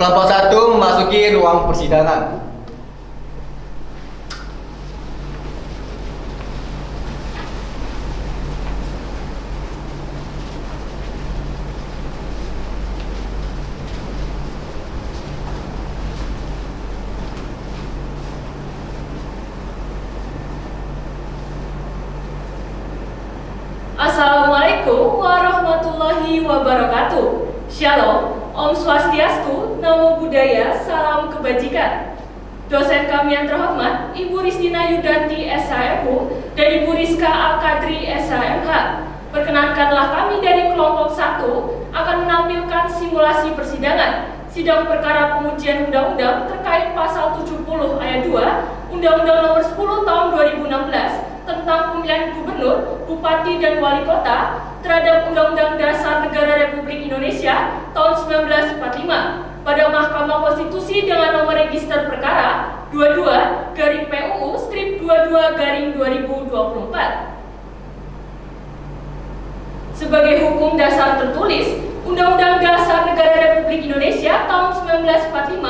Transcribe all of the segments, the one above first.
Kelompok satu memasuki ruang persidangan. Assalamualaikum warahmatullahi wabarakatuh. Shalom, Om Swastiastu, Namo Buddhaya, Salam Kebajikan. Dosen kami yang terhormat, Ibu Ristina Yudanti SHMU dan Ibu Rizka Al-Kadri SHMH. Perkenankanlah kami dari kelompok 1 akan menampilkan simulasi persidangan sidang perkara pengujian undang-undang terkait pasal 70 ayat 2 Undang-Undang Nomor 10 Tahun 2016 tentang pemilihan gubernur, bupati, dan wali kota terhadap Undang-Undang Dasar Negara Republik Indonesia tahun 1945 pada Mahkamah Konstitusi dengan nomor register perkara 22-PUU-22-2024. Sebagai hukum dasar tertulis, Undang-Undang Dasar Negara Republik Indonesia tahun 1945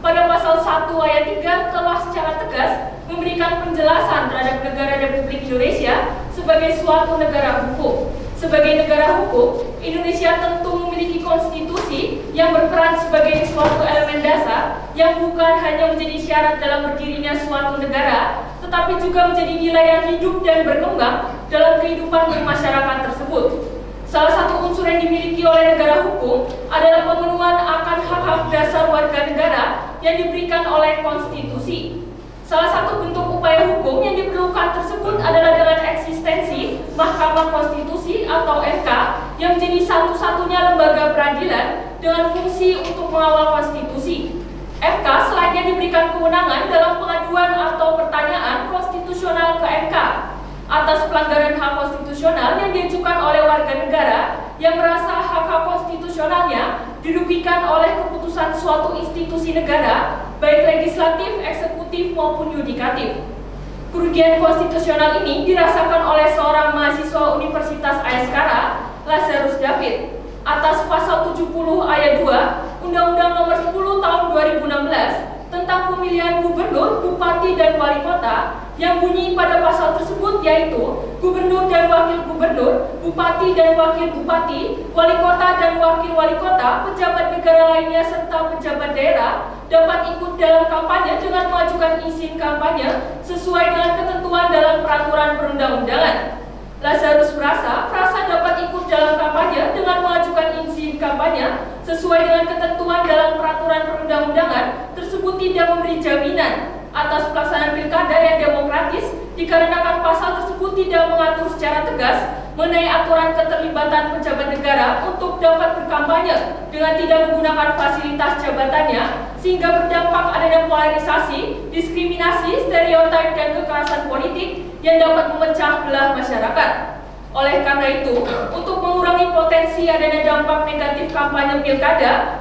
pada pasal 1 ayat 3 telah secara tegas memberikan penjelasan terhadap negara Republik Indonesia sebagai suatu negara hukum. Sebagai negara hukum, Indonesia tentu memiliki konstitusi yang berperan sebagai suatu elemen dasar yang bukan hanya menjadi syarat dalam berdirinya suatu negara, tetapi juga menjadi nilai yang hidup dan berkembang dalam kehidupan bermasyarakat tersebut. Salah satu unsur yang dimiliki oleh negara hukum adalah pemenuhan akan hak-hak dasar warga negara yang diberikan oleh konstitusi. Salah satu bentuk upaya hukum yang diperlukan tersebut adalah dengan eksistensi Mahkamah Konstitusi atau MK yang menjadi satu-satunya lembaga peradilan dengan fungsi untuk mengawal konstitusi. MK selainnya diberikan kewenangan dalam pengaduan atau pertanyaan konstitusional ke MK atas pelanggaran hak konstitusional yang diajukan oleh warga negara yang merasa hak-hak konstitusionalnya dirugikan oleh keputusan suatu institusi negara, baik legislatif, eksekutif, maupun yudikatif. Kerugian konstitusional ini dirasakan oleh seorang mahasiswa Universitas Ayskara, Lazarus David, atas pasal 70 ayat 2 Undang-Undang Nomor 10 Tahun 2016 tentang pemilihan gubernur, bupati, dan wali kota yang bunyi pada pasal tersebut yaitu gubernur dan wakil gubernur, bupati dan wakil bupati, wali kota dan wakil wali kota, pejabat negara lainnya serta pejabat daerah dapat ikut dalam kampanye dengan mengajukan izin kampanye sesuai dengan ketentuan dalam peraturan perundang-undangan. Lazarus merasa dapat ikut dalam kampanye dengan mengajukan izin kampanye sesuai dengan ketentuan dalam peraturan perundang-undangan tersebut tidak memberi jaminan atas pelaksanaan pilkada yang demokratis dikarenakan pasal tersebut tidak mengatur secara tegas mengenai aturan keterlibatan pejabat negara untuk dapat berkampanye dengan tidak menggunakan fasilitas jabatannya sehingga berdampak adanya polarisasi, diskriminasi, stereotip, dan kekerasan politik yang dapat memecah belah masyarakat. Oleh karena itu, untuk mengurangi potensi adanya dampak negatif kampanye pilkada,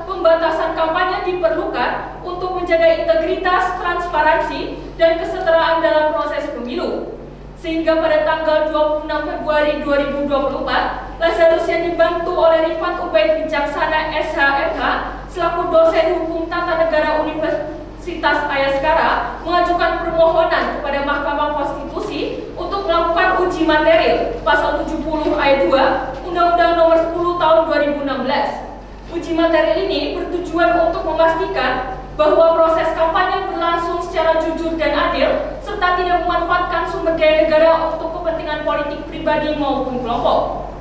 pembatasan kampanye diperlukan untuk menjaga integritas, transparansi, dan kesetaraan dalam proses pemilu. Sehingga pada tanggal 26 Februari 2024, Lazarus yang dibantu oleh Rifat Ubaid Bijaksana SHMH selaku dosen hukum tata negara Universitas Ayskara mengajukan permohonan kepada Mahkamah Konstitusi untuk melakukan uji material pasal 70 ayat 2 Undang-Undang Nomor 10 Tahun 2016. Uji material ini bertujuan untuk memastikan bahwa proses kampanye berlangsung secara jujur dan adil serta tidak memanfaatkan sumber daya negara untuk kepentingan politik pribadi maupun kelompok.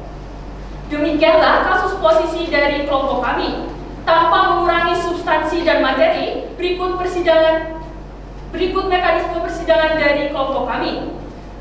Demikianlah kasus posisi dari kelompok kami. Tanpa mengurangi substansi dan materi, berikut mekanisme persidangan dari kelompok kami.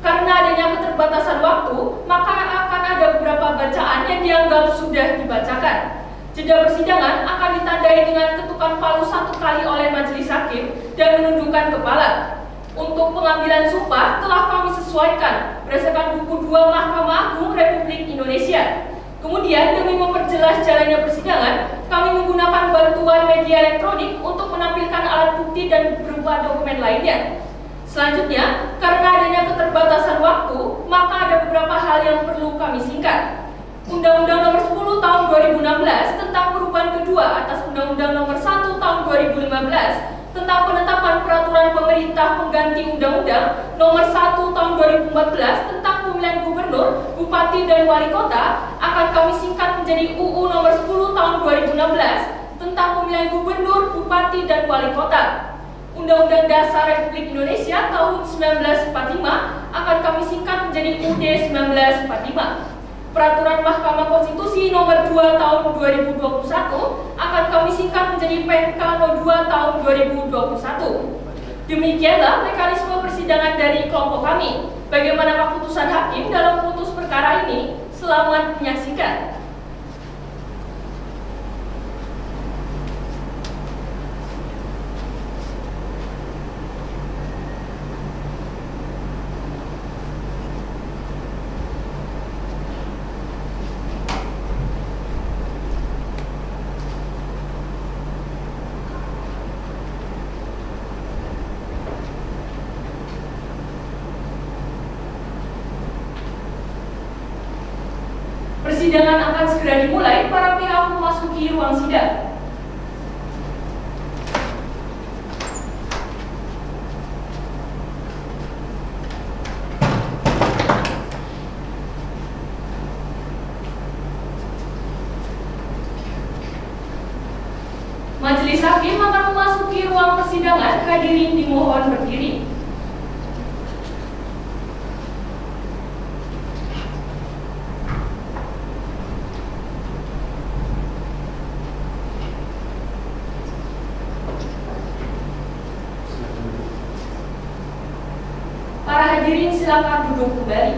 Karena adanya keterbatasan waktu, maka akan ada beberapa bacaan yang dianggap sudah dibacakan. Jeda persidangan akan ditandai dengan ketukan palu 1 kali oleh majelis hakim dan menundukkan kepala. Untuk pengambilan sumpah telah kami sesuaikan berdasarkan buku 2 Mahkamah Agung Republik Indonesia. Kemudian demi memperjelas jalannya persidangan, kami menggunakan bantuan media elektronik untuk menampilkan alat bukti dan berupa dokumen lainnya. Selanjutnya, karena adanya keterbatasan waktu, maka ada beberapa hal yang perlu kami singkat. Undang-Undang Nomor 10 Tahun 2016 tentang perubahan kedua atas Undang-Undang Nomor 1 Tahun 2015 tentang penetapan peraturan pemerintah pengganti Undang-Undang Nomor 1 Tahun 2014 tentang pemilihan gubernur, bupati, dan wali kota akan kami singkat menjadi UU Nomor 10 Tahun 2016 tentang pemilihan gubernur, bupati, dan wali kota. Undang-Undang Dasar Republik Indonesia tahun 1945 akan kami singkat menjadi UUD 1945. Peraturan Mahkamah Konstitusi Nomor 2 Tahun 2021 akan kami singkat menjadi PMK Nomor 2 Tahun 2021. Demikianlah mekanisme persidangan dari kelompok kami. Bagaimana keputusan hakim dalam putus perkara ini? Selamat menyaksikan. Persidangan akan segera dimulai. Para pihak memasuki ruang sidang. Majelis hakim akan memasuki ruang persidangan. Hadirin dimohon berdiri. Para hadirin silakan duduk kembali.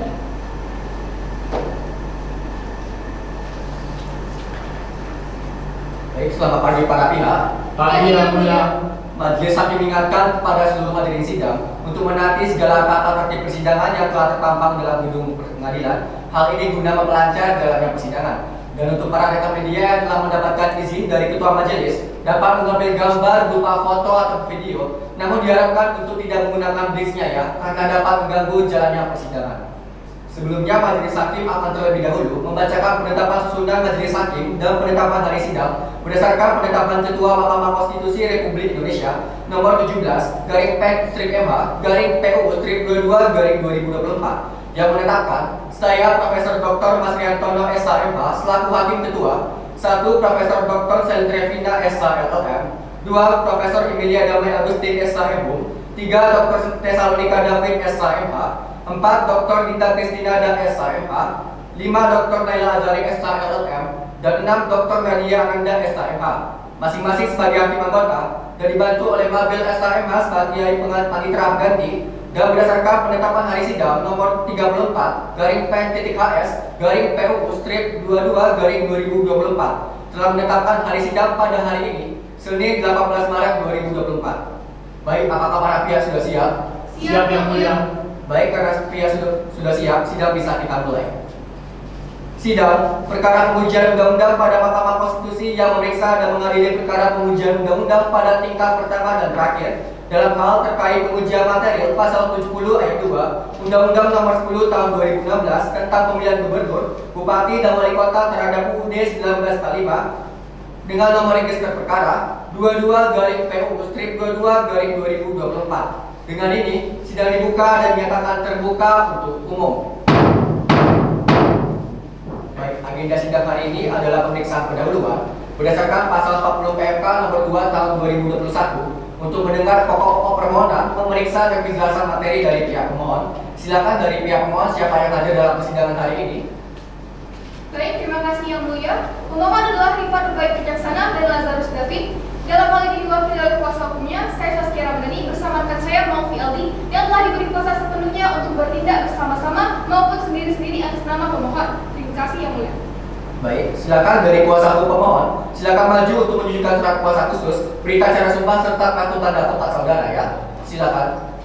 Baik, selamat pagi para pihak. Pagi yang mulia. Majelis hakim mengingatkan kepada seluruh hadirin sidang untuk menaati segala tata tertib persidangan yang telah terpampang dalam gedung pengadilan. Hal ini guna memperlancar jalannya persidangan. Dan untuk para rekan media yang telah mendapatkan izin dari ketua majelis dapat mengambil gambar berupa foto atau video, namun diharapkan untuk tidak menggunakan blisnya ya, karena dapat mengganggu jalannya persidangan. Sebelumnya, majelis hakim akan terlebih dahulu membacakan penetapan susunan majelis hakim dan penetapan hari sidang berdasarkan penetapan Ketua Mahkamah Konstitusi Republik Indonesia nomor 17/Pen/MH/PUU/22/2024 yang menetapkan saya Profesor Dr. Mas Riantono SHMH selaku Hakim Ketua, 1. Profesor Dr. Seltrevina SHLLM, 2. Profesor Emilia Damai Agustin SHMH, 3. Dr. Tesalonika David SHMH, 4. Dr. Dita Kristina dan SHMH, 5. Dr. Naila Azari SHLLM, dan 6. Dr. Nadia Ananda SHMH, masing-masing sebagai hakim anggota dan dibantu oleh Mabel SHMH sebagai panitera pengganti, dan berdasarkan penetapan hari sidang nomor 34/Pen/HS/PUU/22/2024 telah menetapkan hari sidang pada hari ini, Senin 18 Maret 2024. Baik, apakah para pihak sudah siap? Siap yang mulia. Baik, karena pihak sudah siap, sidang bisa kita mulai. Sidang perkara pengujian undang-undang pada Mahkamah Konstitusi yang memeriksa dan mengadili perkara pengujian undang-undang pada tingkat pertama dan terakhir dalam hal terkait pengujian material pasal 70 ayat 2 Undang-Undang Nomor 10 Tahun 2016 tentang pemilihan gubernur, bupati, dan wali kota terhadap UUD 1945 dengan nomor register perkara 22/PUU/22/2024. Dengan ini, sidang dibuka dan dinyatakan terbuka untuk umum. Baik, agenda sidang hari ini adalah pemeriksaan pendahuluan berdasarkan pasal 40 PMK nomor 2 tahun 2021 untuk mendengar pokok-pokok permohonan, memeriksa dan kejelasan materi dari pihak pemohon. Silakan dari pihak pemohon siapa yang hadir dalam persidangan hari ini. Baik, terima kasih yang mulia. Pemohon adalah Rifat Baik Bijaksana dan Lazarus David. Dalam hal ini diwakili oleh kuasa hukumnya, saya Saskia Ramdhani bersama rekan saya Maufi Aldi yang telah diberi kuasa sepenuhnya untuk bertindak bersama-sama maupun sendiri-sendiri atas nama pemohon. Terima kasih yang mulia. Baik, silakan dari kuasa hukum pemohon, silakan maju untuk menunjukkan surat kuasa khusus, berita acara sumpah serta kartu tanda kotak saudara ya. Silakan.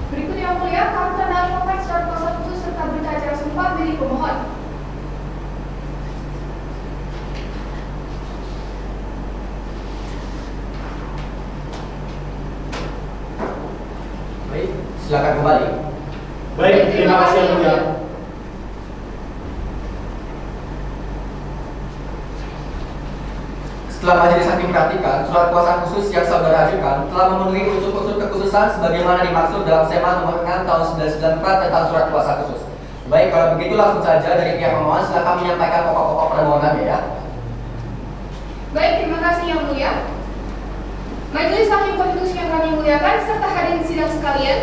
Berikut yang mulia, kartu tanda advokat surat kuasa khusus serta berita acara sumpah milik pemohon. Silakan kembali. Baik, terima kasih Yang Mulia. Setelah Majelis Hakim perhatikan, surat kuasa khusus yang saudara ajukan telah memenuhi unsur-unsur kekhususan sebagaimana dimaksud dalam SEMA nomor 6 tahun 1994 tentang surat kuasa khusus. Baik, kalau begitu langsung saja dari pihak pemohon silakan menyampaikan pokok-pokok permohonannya ya. Baik, terima kasih Yang Mulia. Majelis Hakim Konstitusi yang kami muliakan serta hadirin sidang sekalian,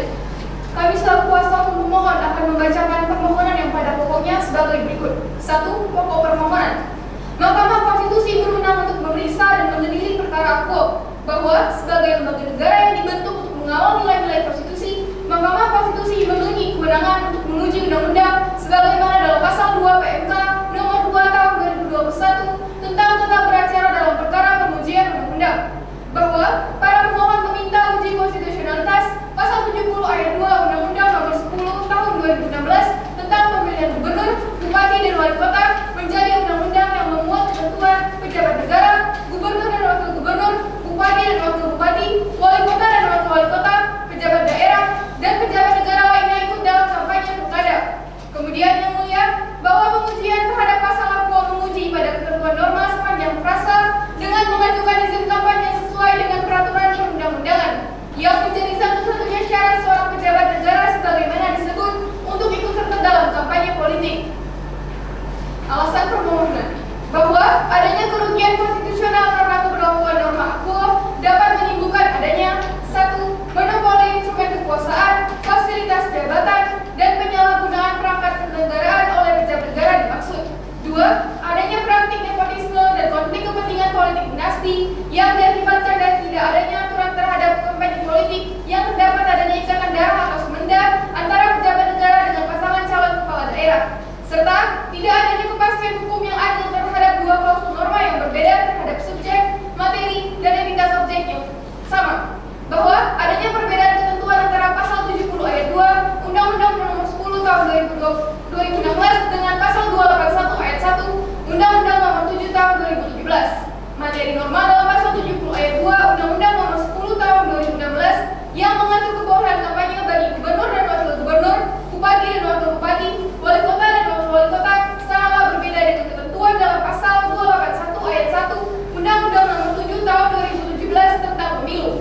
kami selaku kuasa hukum pemohon akan membacakan permohonan yang pada pokoknya sebagai berikut. 1. Pokok permohonan. Mahkamah Konstitusi berwenang untuk memeriksa dan mengadili perkara akuo bahwa sebagai lembaga negara yang dibentuk untuk mengawal nilai-nilai konstitusi, Mahkamah Konstitusi memiliki kewenangan untuk menguji undang-undang sebagaimana dalam pasal 2 PMK nomor 2 tahun 2021 tentang tata beracara dalam perkara pengujian undang-undang. Bahwa para pemohon meminta uji konstitusionalitas pasal 70 ayat 2 Undang-Undang nomor 10 tahun 2016 tentang pemilihan gubernur, bupati dan wali kota menjadi undang-undang yang memuat ketentuan pejabat negara, gubernur dan wakil gubernur, bupati dan wakil bupati, wali kota dan wakil wali kota, pejabat daerah dan pejabat negara lainnya ikut dalam kampanye pilkada. Kemudian Yang Mulia, bahwa pengujian terhadap pasal akuo menguji pada ketentuan norma sepanjang frasa dengan mengajukan izin kampanye sesuai dengan peraturan perundang-undangan yang menjadi satu-satunya syarat seorang pejabat negara sebagaimana disebut untuk ikut serta dalam kampanye politik. Alasan permohonan bahwa adanya kerugian konstitusional karena keberlakuan norma akuo dapat menimbulkan adanya 1. Monopoli instrumen kekuasaan, fasilitas jabatan, dan penyalahgunaan perangkat kenegaraan oleh pejabat negara dimaksud. 2. Adanya praktik nepotisme dan konflik kepentingan politik dinasti yang diakibatkan dari tidak adanya aturan terhadap kampanye politik yang terdapat adanya ikatan darah atau semenda antara pejabat negara dengan pasangan calon kepala daerah, serta tidak adanya kepastian hukum yang adil terhadap dua klausul norma yang berbeda terhadap subjek, materi, dan entitas objek yang sama. Bahwa adanya perbedaan ketentuan antara pasal 70 ayat 2 Undang-Undang nomor 10 tahun 2016 dengan pasal 281 ayat 1 Undang-Undang nomor 7 tahun 2017. Materi norma dalam pasal 70 ayat 2 Undang-Undang nomor 10 tahun 2016 yang mengatur kebohongan kampanye bagi gubernur dan wakil gubernur, bupati dan wakil bupati, wali kota dan wakil wali kota sangatlah berbeda dengan ketentuan dalam pasal 281 ayat 1 Undang-Undang nomor 7 tahun 2017 tentang pemilu.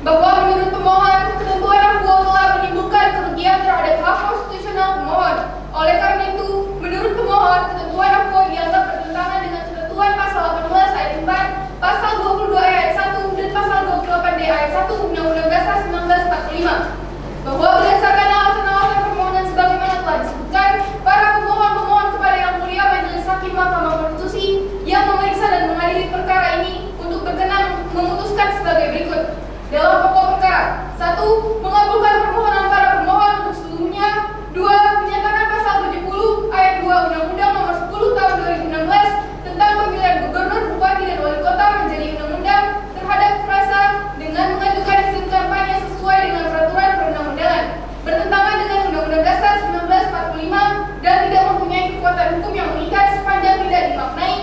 Bahwa menurut pemohon, ketentuan akuo telah menimbulkan kerugian terhadap hak konstitusional pemohon. Oleh karena itu, menurut pemohon, ketentuan akuo dianggap bertentangan dengan ketentuan pasal 18 ayat 4, pasal 22 ayat 1, dan pasal 28D ayat 1 Undang-Undang Dasar 1945. Bahwa berdasarkan alasan-alasan permohonan sebagaimana telah disebutkan, para pemohon kepada Yang Mulia Majelis Hakim Mahkamah Konstitusi yang memeriksa dan mengadili perkara ini untuk berkenan memutuskan sebagai berikut. Dalam pokok perkara, 1. Mengabulkan permohonan para pemohon untuk seluruhnya. 2. Menyatakan pasal 70 ayat 2 Undang-Undang nomor 10 tahun 2016 tentang pemilihan gubernur, bupati, dan wali kota menjadi undang-undang terhadap frasa dengan mengajukan izin kampanye sesuai dengan peraturan perundang-undangan, bertentangan dengan Undang-Undang Dasar 1945 dan tidak mempunyai kekuatan hukum yang mengikat sepanjang tidak dimaknai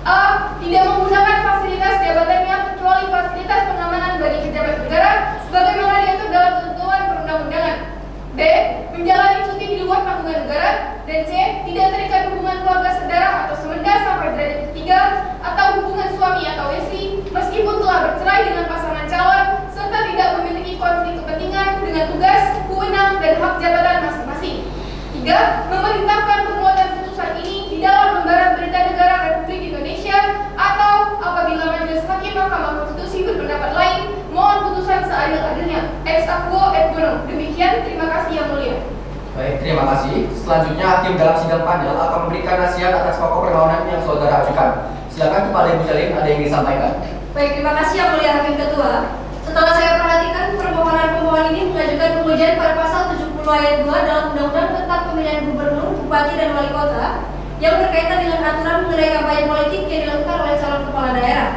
a. Tidak menggunakan fasilitas jabatannya kecuali fasilitas pengamanan bagi pejabat negara sebagaimana diatur dalam ketentuan perundang-undangan. B. Menjalani cuti di luar tanggungan negara. Dan C. Tidak terikat hubungan keluarga saudara atau semenda sampai derajat ketiga atau hubungan suami atau istri meskipun telah bercerai dengan pasangan calon serta tidak memiliki konflik kepentingan dengan tugas, wewenang, dan hak jabatan masing-masing. 3. Memerintahkan penguatan putusan ini di dalam lembaran berita negara Republik Indonesia atau apabila Majelis Hakim Mahkamah Konstitusi berpendapat lain, mohon putusan seadil-adilnya. Ex aequo et bono. Demikian, terima kasih Yang Mulia. Baik, terima kasih. Selanjutnya hakim dalam sidang panel akan memberikan nasihat atas pokok permohonan yang saudara ajukan. Silakan kepada Ibu Jalin, ada yang disampaikan. Baik, terima kasih Yang Mulia Hakim Ketua. Setelah saya perhatikan, permohonan pemohon ini mengajukan pengujian pada pasal 70 ayat 2 dalam Undang-Undang tentang pemilihan gubernur, bupati, dan wali kota yang berkaitan dengan aturan mengenai kampanye politik yang dilakukan oleh calon kepala daerah.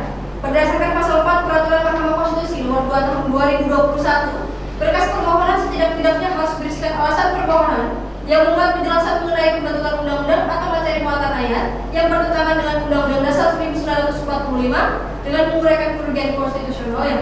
Berdasarkan pasal 4 Peraturan Mahkamah Konstitusi nomor 2 tahun 2021, berkas permohonan setidak-tidaknya harus berisikan alasan permohonan yang memuat penjelasan mengenai pembentukan undang-undang atau materi muatan ayat yang bertentangan dengan Undang-Undang Dasar 1945 dengan menguraikan kerugian konstitusional yang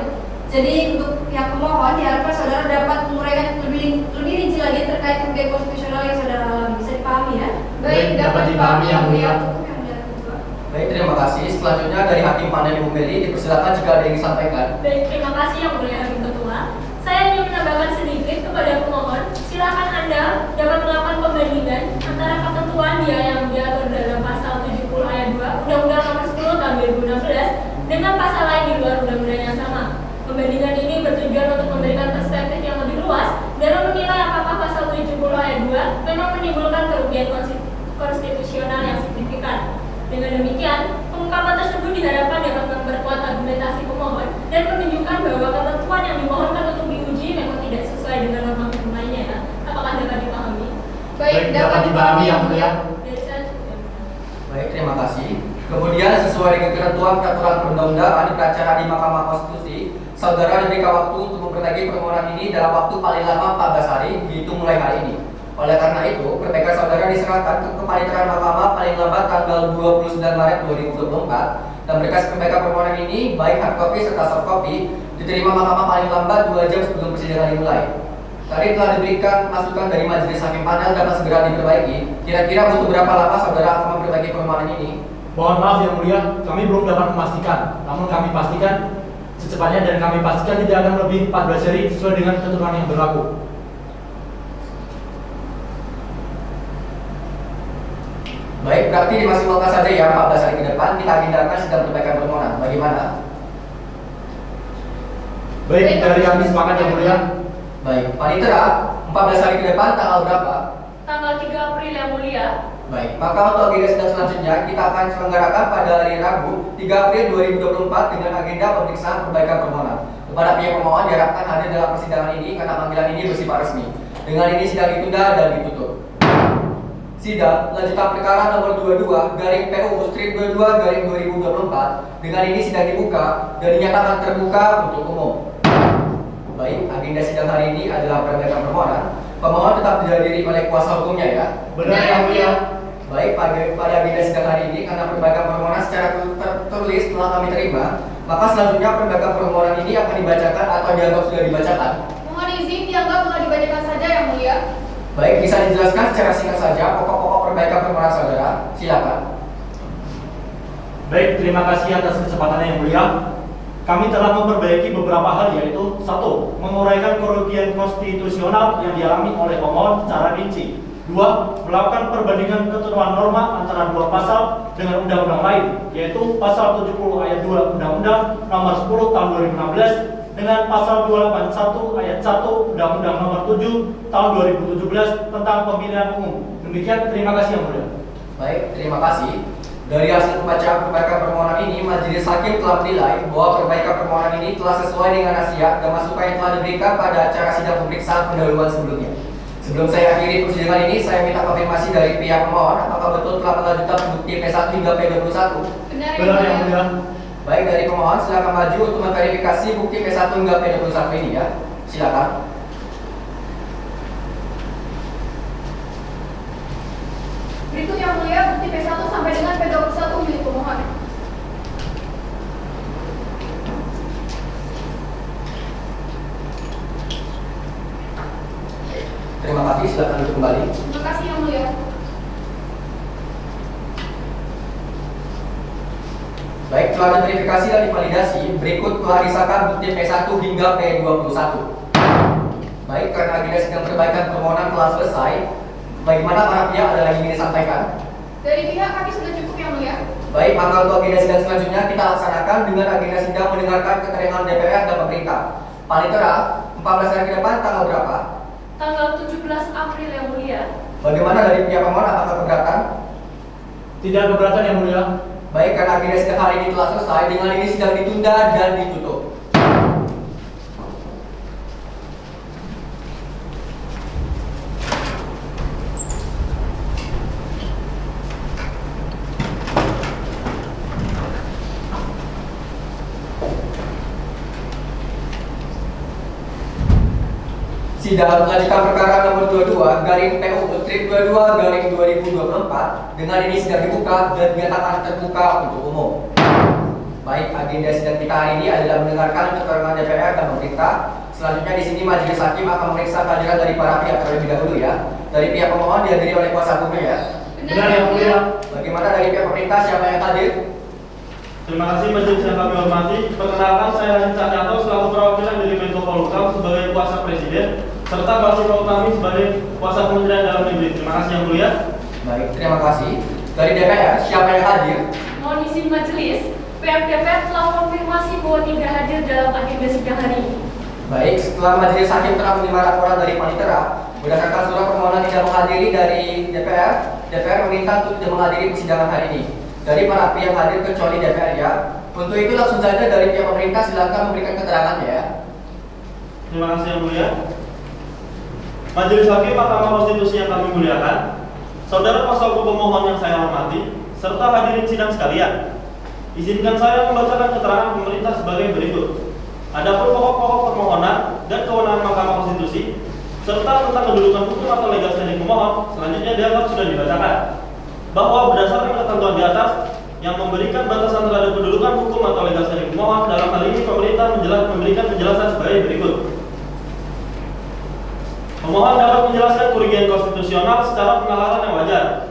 Jadi untuk pihak pemohon diharapkan saudara dapat menguraikan lebih rinci lagi terkait kerugian konstitusional yang saudara alami. Bisa dipahami ya? Baik, dapat dipahami yang mulia. Cukup yang mulia kedua. Baik, terima kasih. Selanjutnya dari Hakim Panel Ibu Meli, dipersilakan jika ada yang disampaikan. Baik, terima kasih yang mulia Hakim Ketua. Saya ingin menambahkan sedikit kepada pemohon. Silakan Anda dapat melakukan pembandingan antara ketentuan yang diatur dalam pasal 70 ayat 2 Undang-Undang Nomor 10 Tahun 2016 dengan pasal lain di luar undang-undang yang sama. Pembandingan ini bertujuan untuk memberikan perspektif yang lebih luas dan menilai apakah pasal 70 ayat 2 memang menimbulkan kerugian konstitusional yang signifikan. Dengan demikian, pengungkapan tersebut diharapkan dapat memperkuat argumentasi pemohon dan menunjukkan bahwa ketentuan yang dimohonkan untuk diuji memang tidak sesuai dengan norma hukum lainnya. Ya. Apakah dapat dipahami? Baik, dapat dipahami yang mulia. Dari saya cukup. Baik, terima kasih. Kemudian sesuai dengan ketentuan peraturan perundang-undangan di acara di Mahkamah Konstitusi, saudara diberikan waktu untuk memperbaiki permohonan ini dalam waktu paling lama 14 hari, dihitung mulai hari ini. Oleh karena itu, perbaikan saudara diserahkan ke Kepaniteraan Mahkamah paling lambat tanggal 29 Maret 2024 dan berkas perbaikan permohonan ini, baik hard copy serta soft copy, diterima Mahkamah paling lambat 2 jam sebelum persidangan dimulai. Tadi telah diberikan masukan dari Majelis Hakim Panel dapat segera diperbaiki. Kira-kira butuh berapa lama saudara akan memperbaiki permohonan ini? Mohon maaf yang mulia, kami belum dapat memastikan. Namun kami pastikan secepatnya dan kami pastikan tidak akan lebih 14 hari sesuai dengan ketentuan yang berlaku. Baik, berarti dimaksimalkan saja ya 14 hari ke depan kita agendakan sidang perbaikan permohonan. Bagaimana? Baik, dari kami sepakat yang mulia. Baik, Panitera, 14 hari ke depan tanggal berapa? Tanggal 3 April yang mulia. Baik, maka untuk agenda sidang selanjutnya kita akan selenggarakan pada hari Rabu 3 April 2024 dengan agenda pemeriksaan perbaikan permohonan. Kepada pihak pemohon diharapkan hadir dalam persidangan ini karena panggilan ini bersifat resmi. Dengan ini sidang ditunda dan ditutup. Sidang lanjutan perkara nomor 22 garing PU strip 22 garing 2024. Dengan ini sidang dibuka dan dinyatakan terbuka untuk umum. Baik, agenda sidang hari ini adalah perbaikan permohonan. Pemohon tetap dihadiri oleh kuasa hukumnya ya. Benar yang mulia. Baik, pada agenda sidang hari ini karena perbaikan permohonan secara tertulis telah kami terima, maka selanjutnya perbaikan permohonan ini akan dibacakan atau dianggap sudah dibacakan. Mohon izin dianggap telah dibacakan saja yang mulia. Baik, bisa dijelaskan secara singkat saja pokok-pokok perbaikan permohonan saudara. Silakan. Baik, terima kasih atas kesempatannya yang mulia. Kami telah memperbaiki beberapa hal, yaitu 1. Menguraikan kerugian konstitusional yang dialami oleh pemohon secara rinci. 2. Melakukan perbandingan ketentuan norma antara dua pasal dengan undang-undang lain, yaitu pasal 70 ayat 2 Undang-Undang Nomor 10 Tahun 2016 dengan pasal 281 ayat 1 Undang-Undang Nomor 7 Tahun 2017 tentang pemilihan umum. Demikian, terima kasih yang mulia. Baik, terima kasih. Dari hasil pembacaan perbaikan permohonan ini, Majelis Hakim telah menilai bahwa perbaikan permohonan ini telah sesuai dengan nasihat dan masukan yang telah diberikan pada acara sidang pemeriksaan pendahuluan sebelumnya. Sebelum saya akhiri persidangan ini, saya minta konfirmasi dari pihak pemohon apakah betul telah mengajukan bukti P1 hingga P21. Benar yang mulia. Baik, dari pemohon silakan maju untuk memverifikasi bukti P1 hingga P21 ini ya. Silakan. Berikut yang mulia bukti P1 sampai dengan P21 milik pemohon. Terima kasih, silakan duduk kembali. Terima kasih yang mulia. Baik, setelah verifikasi dan divalidasi, berikut telah disahkan bukti P1 hingga P21. Baik, karena agenda sidang perbaikan permohonan telah selesai, bagaimana para pihak ada lagi ingin disampaikan? Dari pihak kami sudah cukup yang mulia. Baik, maka untuk agenda sidang selanjutnya kita laksanakan dengan agenda sidang mendengarkan keterangan DPR dan pemerintah. Panitera, 14 hari ke depan tanggal berapa? Tanggal 17 April yang mulia. Bagaimana dari pihak pemohon, apakah keberatan? Tidak keberatan yang mulia. Baik, karena agenda sidang hari ini telah selesai, dengan ini sidang ditunda dan ditutup. Sidang lanjutan perkara nomor 22 garing PU strip 22 garing 2024 dengan ini sidang dibuka dan dinyatakan terbuka untuk umum. Baik, agenda sidang kita hari ini adalah mendengarkan keterangan DPR dan pemerintah. Selanjutnya di sini majelis hakim akan memeriksa kehadiran dari para pihak terlebih dahulu ya. Dari pihak pemohon dihadiri oleh kuasa hukumnya ya. Benar yang mulia. Bagaimana dari pihak pemerintah, siapa yang hadir? Terima kasih majelis yang kami hormati. Perkenalkan, saya Hadi Cahyanto selaku perwakilan dari Menko Polhukam sebagai kuasa presiden serta Basifah Utami sebagai kuasa Kementerian Dalam Negeri. Terima kasih yang mulia. Baik, terima kasih. Dari DPR, siapa yang hadir? Mohon izin majelis, pihak DPR telah konfirmasi bahwa tidak hadir dalam agenda sidang hari ini. Baik, setelah majelis hakim telah menerima laporan dari panitera, berdasarkan surat permohonan tidak menghadiri dari DPR meminta untuk tidak menghadiri persidangan hari ini. Dari para pihak hadir kecuali DPR ya. Untuk itu langsung saja dari pihak pemerintah silakan memberikan keterangan ya. Terima kasih yang mulia. Majelis Hakim Mahkamah Konstitusi yang kami muliakan, saudara kuasa hukum pemohon yang saya hormati, serta hadirin sidang sekalian, izinkan saya membacakan keterangan pemerintah sebagai berikut. Adapun pokok-pokok permohonan dan kewenangan Mahkamah Konstitusi serta tentang kedudukan hukum atau legal standing pemohon selanjutnya dianggap sudah dibacakan. Bahwa berdasarkan ketentuan di atas yang memberikan batasan terhadap kedudukan hukum atau legal standing pemohon, dalam hal ini pemerintah memberikan penjelasan sebagai berikut. Pemohon dapat menjelaskan kerugian konstitusional secara penalaran yang wajar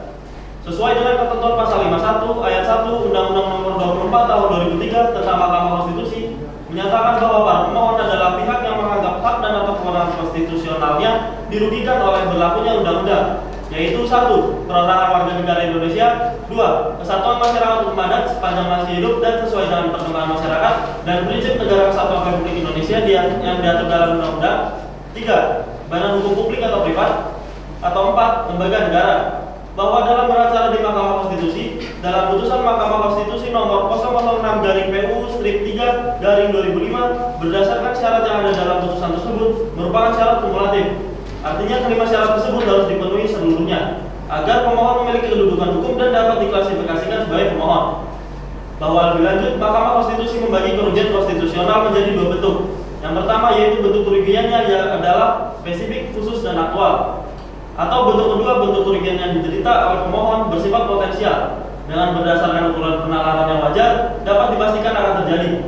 sesuai dengan ketentuan pasal 51 ayat 1 Undang-Undang Nomor 24 Tahun 2003 tentang Mahkamah Konstitusi menyatakan bahwa para pemohon adalah pihak yang menganggap hak dan atau kewenangan konstitusionalnya dirugikan oleh berlakunya undang-undang, yaitu 1. Perorangan warga negara Indonesia, 2. Kesatuan masyarakat hukum adat sepanjang masih hidup dan sesuai dengan perkembangan masyarakat dan prinsip negara kesatuan Republik Indonesia yang diatur dalam undang-undang, 3. Badan hukum publik atau privat, atau 4. Lembaga negara. Bahwa dalam beracara di Mahkamah Konstitusi, dalam putusan Mahkamah Konstitusi nomor 006/PU-3/2005 berdasarkan syarat yang ada dalam putusan tersebut merupakan syarat kumulatif. Artinya kelima syarat tersebut harus dipenuhi seluruhnya agar pemohon memiliki kedudukan hukum dan dapat diklasifikasikan sebagai pemohon. Bahwa lebih lanjut, Mahkamah Konstitusi membagi kerugian konstitusional menjadi dua bentuk. Yang pertama yaitu bentuk kerugiannya adalah spesifik, khusus, dan aktual. Atau bentuk kedua, bentuk kerugian yang diderita oleh pemohon bersifat potensial. Dengan berdasarkan ukuran penalaran yang wajar, dapat dipastikan akan terjadi.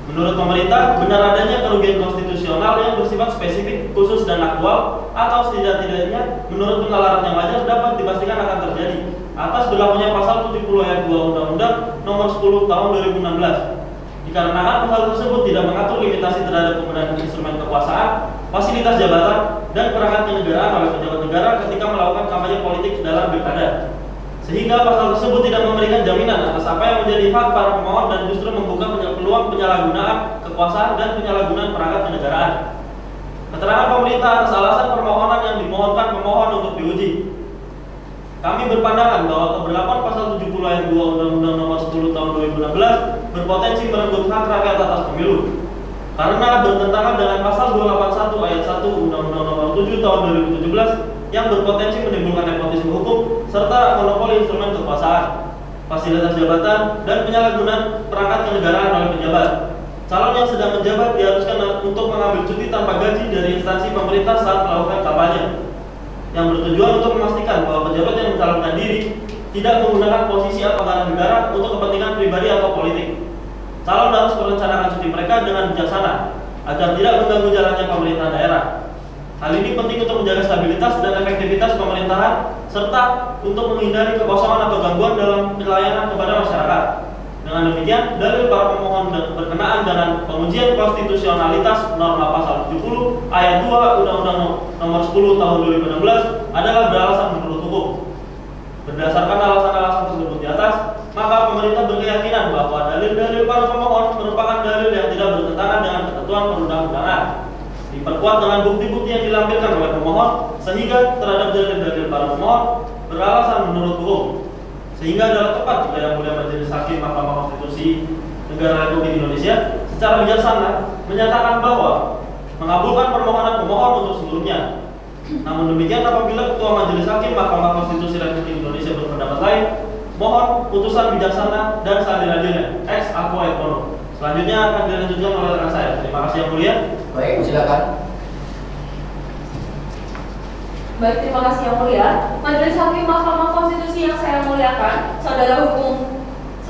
Menurut pemerintah, benar adanya kerugian konstitusional yang bersifat spesifik, khusus, dan aktual, atau setidak-tidaknya menurut penalaran yang wajar dapat dipastikan akan terjadi atas berlakunya pasal 70 ayat 2 Undang-Undang Nomor 10 Tahun 2016. Dikarenakan pasal tersebut tidak mengatur limitasi terhadap penggunaan instrumen kekuasaan, fasilitas jabatan, dan perangkat kenegaraan oleh pejabat negara ketika melakukan kampanye politik dalam pilkada. Sehingga pasal tersebut tidak memberikan jaminan atas apa yang menjadi hak para pemohon dan justru membuka peluang penyalahgunaan kekuasaan dan penyalahgunaan perangkat kenegaraan. Keterangan pemerintah atas alasan permohonan yang dimohonkan pemohon untuk diuji. Kami berpandangan bahwa keberlakuan pasal 70 ayat 2 Undang-Undang Nomor 10 Tahun 2016 berpotensi merenggut hak rakyat atas pemilu. Karena bertentangan dengan pasal 281 ayat 1 Undang-Undang Nomor 7 Tahun 2017 yang berpotensi menimbulkan nepotisme hukum serta monopoli instrumen kekuasaan, fasilitas jabatan, dan penyalahgunaan perangkat kenegaraan oleh pejabat. Calon yang sedang menjabat diharuskan untuk mengambil cuti tanpa gaji dari instansi pemerintah saat melakukan kampanye, yang bertujuan untuk memastikan bahwa pejabat yang mencalonkan diri tidak menggunakan posisi atau anggaran negara untuk kepentingan pribadi atau politik. Calon harus merencanakan cuti mereka dengan bijaksana agar tidak mengganggu jalannya pemerintahan daerah. Hal ini penting untuk menjaga stabilitas dan efektivitas pemerintahan serta untuk menghindari kekosongan atau gangguan dalam pelayanan kepada masyarakat. Dengan demikian, dalil para pemohon berkenaan dengan pengujian konstitusionalitas norma pasal 70 ayat 2 Undang-Undang Nomor 10 Tahun 2016 adalah beralasan menurut hukum. Berdasarkan alasan-alasan tersebut di atas, maka pemerintah berkeyakinan bahwa dalil-dalil para pemohon merupakan dalil yang tidak bertentangan dengan ketentuan perundang-undangan. Diperkuat dengan bukti-bukti yang dilampirkan oleh pemohon, sehingga terhadap dalil-dalil para pemohon beralasan menurut hukum. Sehingga adalah tepat jika Yang Mulia Majelis Hakim Mahkamah Konstitusi Negara Republik Indonesia secara bijaksana menyatakan bahwa mengabulkan permohonan pemohon untuk seluruhnya. Namun demikian, apabila Ketua Majelis Hakim Mahkamah Konstitusi Republik Indonesia berpendapat lain, mohon putusan bijaksana dan seadil-adilnya ex aqua et bono. Selanjutnya akan dilanjutkan oleh rekan saya. Terima kasih Yang Mulia. Baik, silakan. Baik, terima kasih Yang Mulia. Majelis Hakim Mahkamah Konstitusi yang saya muliakan,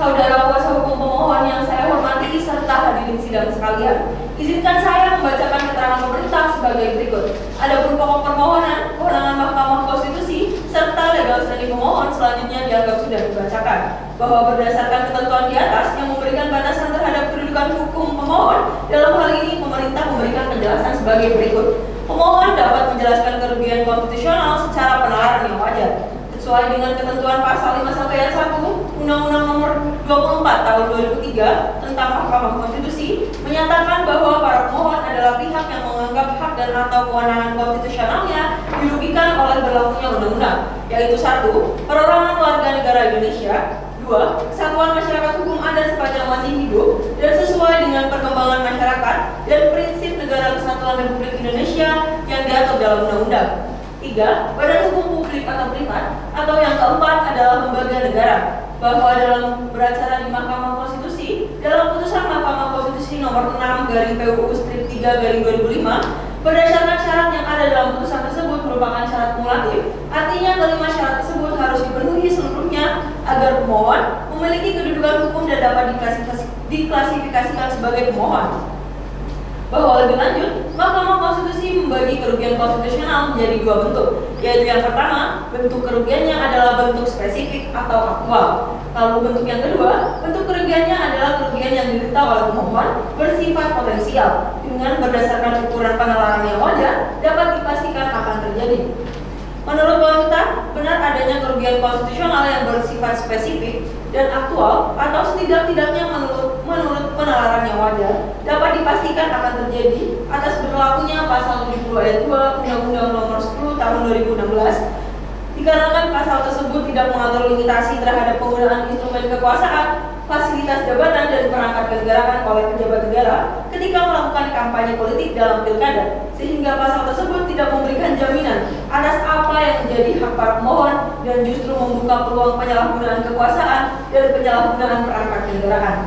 saudara kuasa hukum pemohon yang saya hormati serta hadirin sidang sekalian, izinkan saya membacakan keterangan pemerintah sebagai berikut. Adapun pokok permohonan, kewenangan Mahkamah Konstitusi serta legal standing pemohon selanjutnya dianggap sudah dibacakan, bahwa berdasarkan ketentuan di atas yang memberikan batasan terhadap kedudukan hukum pemohon, dalam hal ini pemerintah memberikan penjelasan sebagai berikut. Pemohon dapat menjelaskan kerugian konstitusional secara penalaran yang wajar sesuai dengan ketentuan pasal 5 ayat 1 Undang-Undang Nomor 24 Tahun 2003 tentang Mahkamah Konstitusi menyatakan bahwa para pemohon adalah pihak yang menganggap hak dan atau kewenangan konstitusionalnya dirugikan oleh berlakunya undang-undang, yaitu 1. Perorangan warga negara Indonesia, 2. Kesatuan masyarakat hukum adat sepanjang masih hidup dan sesuai dengan perkembangan masyarakat dan prinsip negara kesatuan Republik Indonesia yang diatur dalam undang-undang. 3. Badan hukum publik atau privat, atau yang keempat adalah lembaga negara, bahwa dalam beracara di Mahkamah Konstitusi dalam putusan Mahkamah Konstitusi nomor 6/PUU/3/2005 berdasarkan syarat yang ada dalam putusan tersebut merupakan syarat kumulatif, artinya kelima syarat tersebut harus dipenuhi seluruhnya agar pemohon memiliki kedudukan hukum dan dapat diklasifikasikan sebagai pemohon. Bahwa lebih lanjut, Mahkamah Konstitusi membagi kerugian konstitusional menjadi dua bentuk, yaitu yang pertama, bentuk kerugiannya adalah bentuk spesifik atau aktual. Lalu bentuk yang kedua, bentuk kerugiannya adalah kerugian yang diderita oleh pemohon bersifat potensial, dengan berdasarkan ukuran penalaran yang wajar dapat dipastikan akan terjadi. Menurut pemerintah, benar adanya kerugian konstitusional yang bersifat spesifik dan aktual atau setidak-tidaknya menurut penalaran yang wajar dapat dipastikan akan terjadi atas berlakunya pasal 70 ayat 2 Undang-Undang Nomor 10 Tahun 2016, dikarenakan pasal tersebut tidak mengatur limitasi terhadap penggunaan instrumen kekuasaan, fasilitas jabatan dan perangkat kenegaraan oleh pejabat negara ketika melakukan kampanye politik dalam pilkada, sehingga pasal tersebut tidak memberikan jaminan atas apa yang menjadi hak para pemohon dan justru membuka peluang penyalahgunaan kekuasaan dan penyalahgunaan perangkat kenegaraan.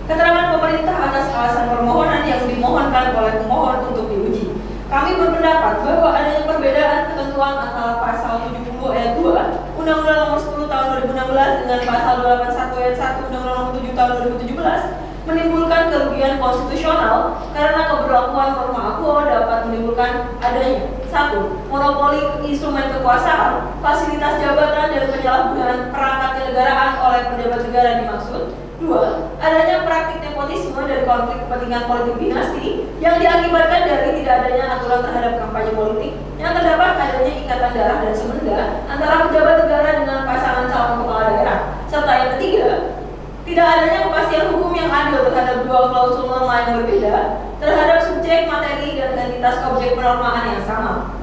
Keterangan pemerintah atas alasan permohonan yang dimohonkan oleh pemohon untuk diuji. Kami berpendapat bahwa adanya perbedaan ketentuan antara pasal 70 ayat 2 Undang-Undang Nomor 10 Tahun 2016 dengan pasal 281 ayat 1 Undang-Undang Nomor 7 Tahun 2017 menimbulkan kerugian konstitusional karena keberlakuan norma aquo dapat menimbulkan adanya 1. Monopoli instrumen kekuasaan, fasilitas jabatan dan penyalahgunaan perangkat kenegaraan oleh pejabat negara dimaksud. 2. Adanya praktik nepotisme dan konflik kepentingan politik dinasti yang diakibatkan dari tidak adanya aturan terhadap kampanye politik yang terdapat adanya ikatan darah dan semenda antara pejabat negara dengan pasangan calon kepala daerah. Serta yang ketiga, tidak adanya kepastian hukum yang adil terhadap dua klausul norma yang berbeda terhadap subjek materi dan entitas objek penormaan yang sama.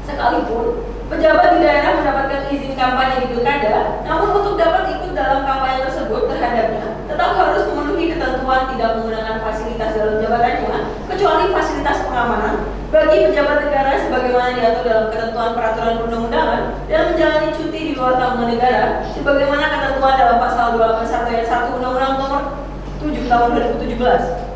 Sekalipun pejabat di daerah mendapatkan izin kampanye di pilkada, namun untuk dapat ikut dalam kampanye tersebut terhadapnya tetap harus memenuhi ketentuan tidak menggunakan fasilitas dalam jabatannya kecuali fasilitas pengamanan bagi pejabat negara sebagaimana diatur dalam ketentuan peraturan perundang-undangan dan menjalani cuti di luar tanggungan negara sebagaimana ketentuan dalam pasal 281 ayat 1 Undang-Undang Nomor 7 Tahun 2017.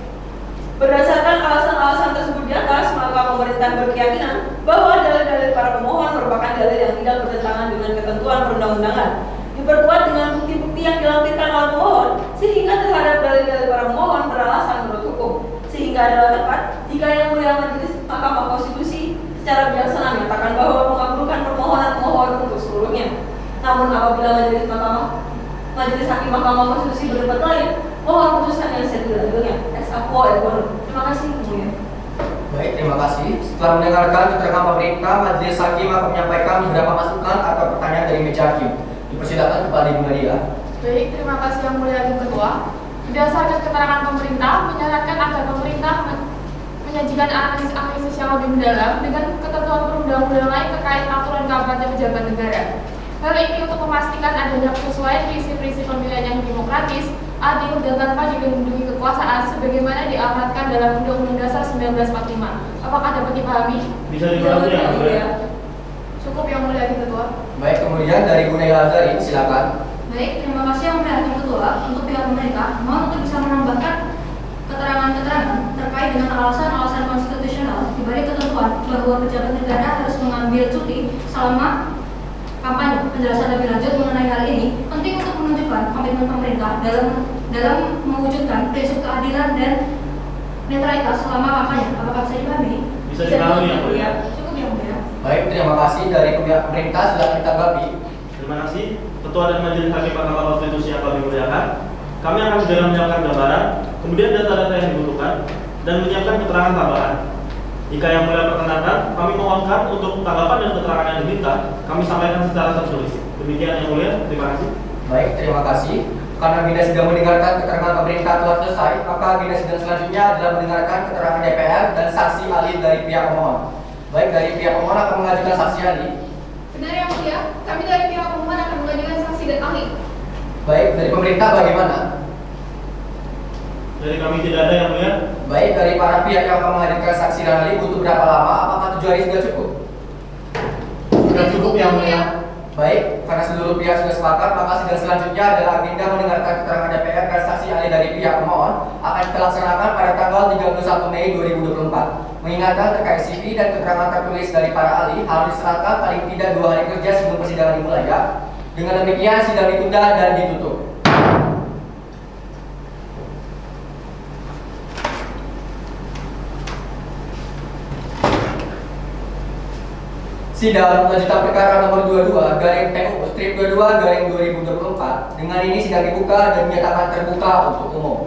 Berdasarkan alasan-alasan tersebut di atas, maka pemerintah berkeyakinan bahwa dalil-dalil para pemohon merupakan dalil yang tidak bertentangan dengan ketentuan perundang-undangan, diperkuat dengan bukti-bukti yang dilampirkan oleh pemohon, sehingga terhadap dalil-dalil para pemohon beralasan menurut hukum, sehingga adalah tepat jika Yang Mulia Majelis Mahkamah Konstitusi secara bijaksana menyatakan bahwa mengabulkan permohonan pemohon untuk seluruhnya. Namun apabila Majelis Hakim Mahkamah Konstitusi berpendapat lain, mohon putusan yang seadil-adilnya. Ex aequo et bono. Terima kasih, Mulia. Baik, terima kasih. Setelah mendengarkan keterangan pemerintah, Majelis Hakim akan menyampaikan beberapa masukan atau pertanyaan dari meja hakim. Dipersilakan kepada Ibu Nadia. Baik, terima kasih Yang Mulia Hakim Ketua. Berdasarkan keterangan pemerintah, menyarankan agar pemerintah menyajikan analisis yang lebih mendalam dengan ketentuan perundang-undangan terkait aturan kampanye pejabat negara. Hal ini untuk memastikan adanya kesesuaian prinsip-prinsip pemilihan yang demokratis, adil, dan tanpa dilindungi kekuasaan sebagaimana diamanatkan dalam Undang-Undang Dasar 1945. Apakah dapat dipahami? Bisa dipahami ya? Cukup Yang Mulia Hakim Ketua. Baik, kemudian dari Bu Naila Azari, silakan. Baik, terima kasih Yang Mulia Hakim Ketua. Untuk pihak pemerintah, mohon untuk bisa menambahkan keterangan-keterangan terkait dengan alasan-alasan konstitusional di balik ketentuan bahwa pejabat negara harus mengambil cuti selama kampanye. Penjelasan lebih lanjut mengenai hal ini penting untuk menunjukkan komitmen pemerintah dalam mewujudkan prinsip keadilan dan netralitas selama kampanye. Apakah bisa dipahami? Bisa dipahami yang mulia. Cukup yang mulia. Baik, terima kasih dari pihak pemerintah, silakan ditanggapi. Terima kasih Ketua dan Majelis Hakim Mahkamah Konstitusi yang kami muliakan. Kami akan segera menyiapkan gambaran, kemudian data-data yang dibutuhkan, dan menyiapkan keterangan tambahan. Jika yang mulia perkenankan, kami mohonkan untuk tanggapan dan keterangan yang diminta, kami sampaikan secara tertulis. Demikian yang mulia, terima kasih. Baik, terima kasih. Karena agenda sidang mendengarkan keterangan pemerintah telah selesai, maka agenda sidang selanjutnya adalah mendengarkan keterangan DPR dan saksi ahli dari pihak pemohon. Baik, dari pihak pemohon akan mengajukan saksi ahli. Benar yang mulia, kami dari pihak pemohon akan mengajukan saksi dan ahli. Baik, dari pemerintah bagaimana? Dari kami tidak ada yang mulia. Baik, dari para pihak yang akan menghadirkan saksi dan ahli butuh berapa lama? Apakah 7 hari sudah cukup? Sudah cukup, yang mulia. Baik, karena seluruh pihak sudah sepakat, maka sidang selanjutnya adalah agenda mendengarkan keterangan DPR dan saksi ahli dari pihak pemohon akan dilaksanakan pada tanggal 31 Mei 2024. Mengingatkan terkait CV dan keterangan tertulis dari para ahli harus diserahkan paling tidak 2 hari kerja sebelum persidangan dimulai ya. Dengan demikian sidang ditunda dan ditutup. Sidang lanjutan perkara nomor 22 garing TU strip 22 garing 2024. Dengan ini sidang dibuka dan dinyatakan terbuka untuk umum.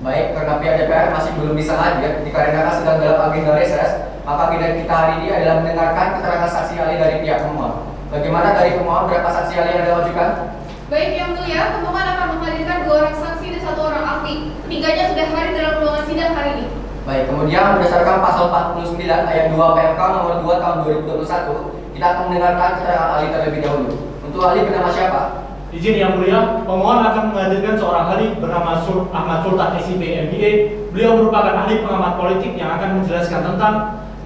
Baik, karena pihak DPR masih belum bisa hadir dikarenakan sedang dalam agenda reses, maka agenda kita hari ini adalah mendengarkan keterangan saksi ahli dari pihak pemohon. Bagaimana dari pemohon, berapa saksi ahli yang Anda ajukan? Baik yang mulia, pemohon akan menghadirkan 2 orang saksi dan 1 orang ahli. Ketiganya sudah hadir dalam ruangan sidang hari ini. Baik, kemudian berdasarkan pasal 49 ayat 2 PMK nomor 2 tahun 2021, kita akan mendengarkan keterangan ahli terlebih dahulu. Untuk ahli bernama siapa? Izin yang mulia, pemohon akan menghadirkan seorang ahli bernama Ahmad Sultan SIP MBA. Beliau merupakan ahli pengamat politik yang akan menjelaskan tentang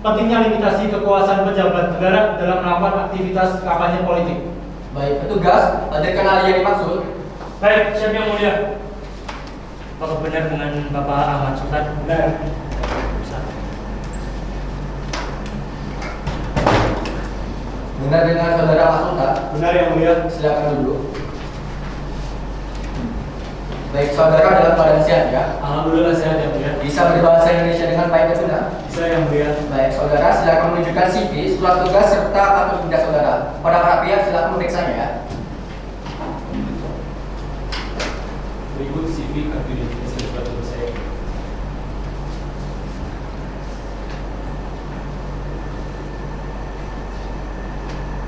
pentingnya limitasi kekuasaan pejabat negara dalam melakukan aktivitas kampanye politik. Baik, petugas, hadirkan ahli yang dimaksud. Baik, siap yang mulia. Apakah benar dengan Bapak Ahmad Sultan? Benar. Benar dengan saudara Mas Sultan? Benar yang mulia. Silakan duduk. Baik, saudara dalam keadaan sehat ya? Alhamdulillah sehat yang mulia. Bisa berbahasa Indonesia dengan baik dan benar? Bisa yang mulia. Baik, saudara silakan menunjukkan CV, surat tugas serta kartu tanda saudara. Pada para pihak silakan memeriksanya ya. Berikut CV kartu identitas dan surat tugas saya.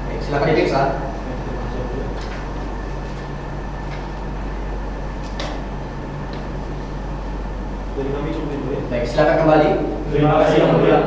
Baik, silakan diperiksa. Dari kami cukup itu ya. Baik, silakan kembali. Terima kasih yang mulia.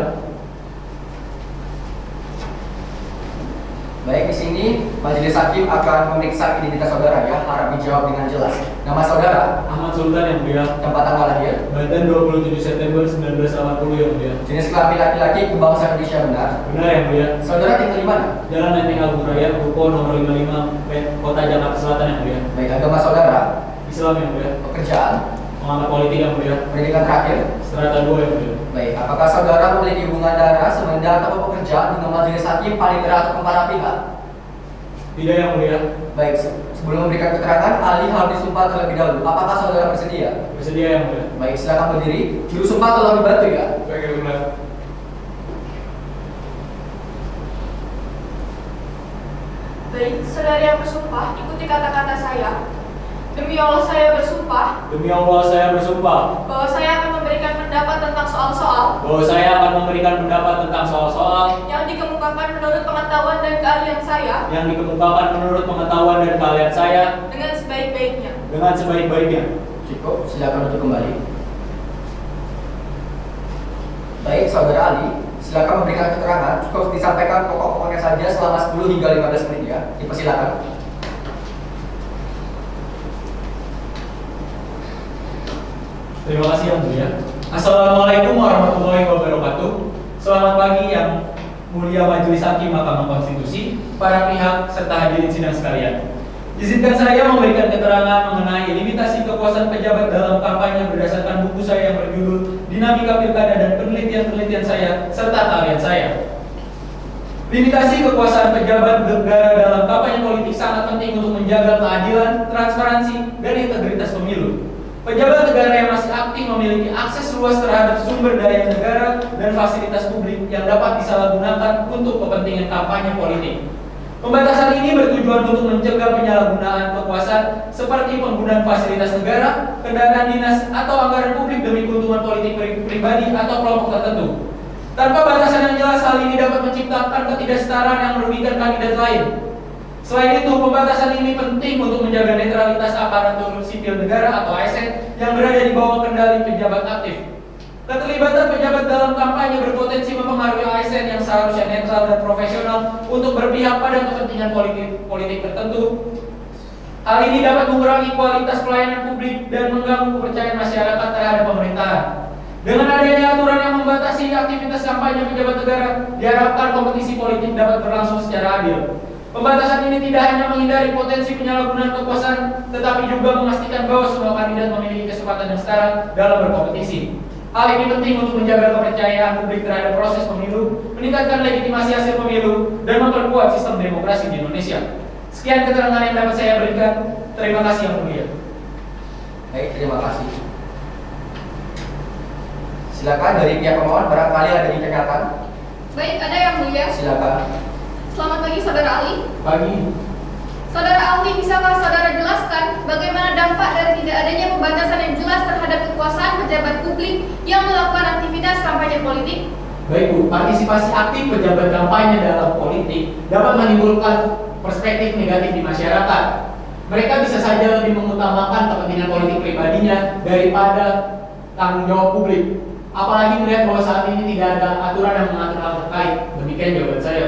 Baik, di sini majelis hakim akan memeriksa identitas saudara ya. Harap dijawab dengan jelas. Nama saudara, Ahmad Sultan yang mulia. tempat tanggal lahir, Banten 27 September 1980 yang mulia. jenis kelamin laki-laki, kebangsaan Indonesia benar. Benar yang mulia. Saudara tinggal di mana? Jalan Menteng Agung Raya, Ruko nomor 55, Kota Jakarta Selatan yang mulia. Baik, agama saudara, Islam yang mulia. pekerjaan, Pengamat politik yang mulia. pendidikan terakhir. Strata 2 yang mulia. Baik, apakah saudara memiliki hubungan darah, semenda atau pekerjaan dengan majelis hakim, panitera atau para pihak? Tidak yang mulia. Baik, sebelum memberikan keterangan, ahli harus disumpah terlebih dahulu. Apakah saudara bersedia? Bersedia yang mulia. Baik, silakan berdiri. Juru sumpah tolong dibantu ya. Baik yang mulia. Baik, saudara yang bersumpah, ikuti kata-kata saya. Demi Allah saya bersumpah Demi Allah saya bersumpah bahwa saya akan memberikan pendapat tentang soal-soal bahwa saya akan memberikan pendapat tentang soal-soal yang dikemukakan menurut pengetahuan dan keahlian saya yang dikemukakan menurut pengetahuan dan keahlian saya dengan sebaik-baiknya. dengan sebaik-baiknya. Cukup, silakan duduk kembali. Baik, saudara ahli, silakan memberikan keterangan. Cukup disampaikan pokok-pokoknya saja selama 10 hingga 15 menit ya. Dipersilakan. Terima kasih yang mulia. Assalamualaikum warahmatullahi wabarakatuh. Selamat pagi yang mulia Majelis Hakim Mahkamah Konstitusi, para pihak serta hadirin sidang sekalian. Izinkan saya memberikan keterangan mengenai limitasi kekuasaan pejabat dalam kampanye berdasarkan buku saya yang berjudul Dinamika Pilkada dan Penelitian-penelitian saya serta keahlian saya. Limitasi kekuasaan pejabat negara dalam kampanye politik sangat penting penting untuk menjaga keadilan, transparansi, dan integritas pemilu. Pejabat negara yang masih aktif memiliki akses luas terhadap sumber daya negara dan fasilitas publik yang dapat disalahgunakan untuk kepentingan kampanye politik. Pembatasan ini bertujuan untuk mencegah penyalahgunaan kekuasaan seperti penggunaan fasilitas negara, kendaraan dinas, atau anggaran publik demi keuntungan politik pribadi atau kelompok tertentu. Tanpa batasan yang jelas, hal ini dapat menciptakan ketidaksetaraan yang merugikan kandidat lain. Selain itu, pembatasan ini penting untuk menjaga netralitas aparatur sipil negara atau ASN yang berada di bawah kendali pejabat aktif. Keterlibatan pejabat dalam kampanye berpotensi mempengaruhi ASN yang seharusnya netral dan profesional untuk berpihak pada kepentingan politik tertentu. Hal ini dapat mengurangi kualitas pelayanan publik dan mengganggu kepercayaan masyarakat terhadap pemerintahan. Dengan adanya aturan yang membatasi aktivitas kampanye pejabat negara, diharapkan kompetisi politik dapat berlangsung secara adil. Pembatasan ini tidak hanya menghindari potensi penyalahgunaan kekuasaan, tetapi juga memastikan bahwa semua kandidat memiliki kesempatan yang setara dalam berkompetisi. Hal ini penting untuk menjaga kepercayaan publik terhadap proses pemilu, meningkatkan legitimasi hasil pemilu, dan memperkuat sistem demokrasi di Indonesia. Sekian keterangan yang dapat saya berikan. Terima kasih Yang Mulia. Baik, terima kasih. Silakan dari pihak pemohon, barangkali ada yang ditanyakan. Baik, ada Yang Mulia. Silakan. Selamat pagi Saudara Ali. Pagi. Saudara Ali, bisakah saudara jelaskan bagaimana dampak dari tidak adanya pembatasan yang jelas terhadap kekuasaan pejabat publik yang melakukan aktivitas kampanye politik? Baik Bu, partisipasi aktif pejabat kampanye dalam politik dapat menimbulkan perspektif negatif di masyarakat. Mereka bisa saja lebih mengutamakan kepentingan politik pribadinya daripada tanggung jawab publik. Apalagi melihat bahwa saat ini tidak ada aturan yang mengatur hal terkait. Demikian jawaban saya.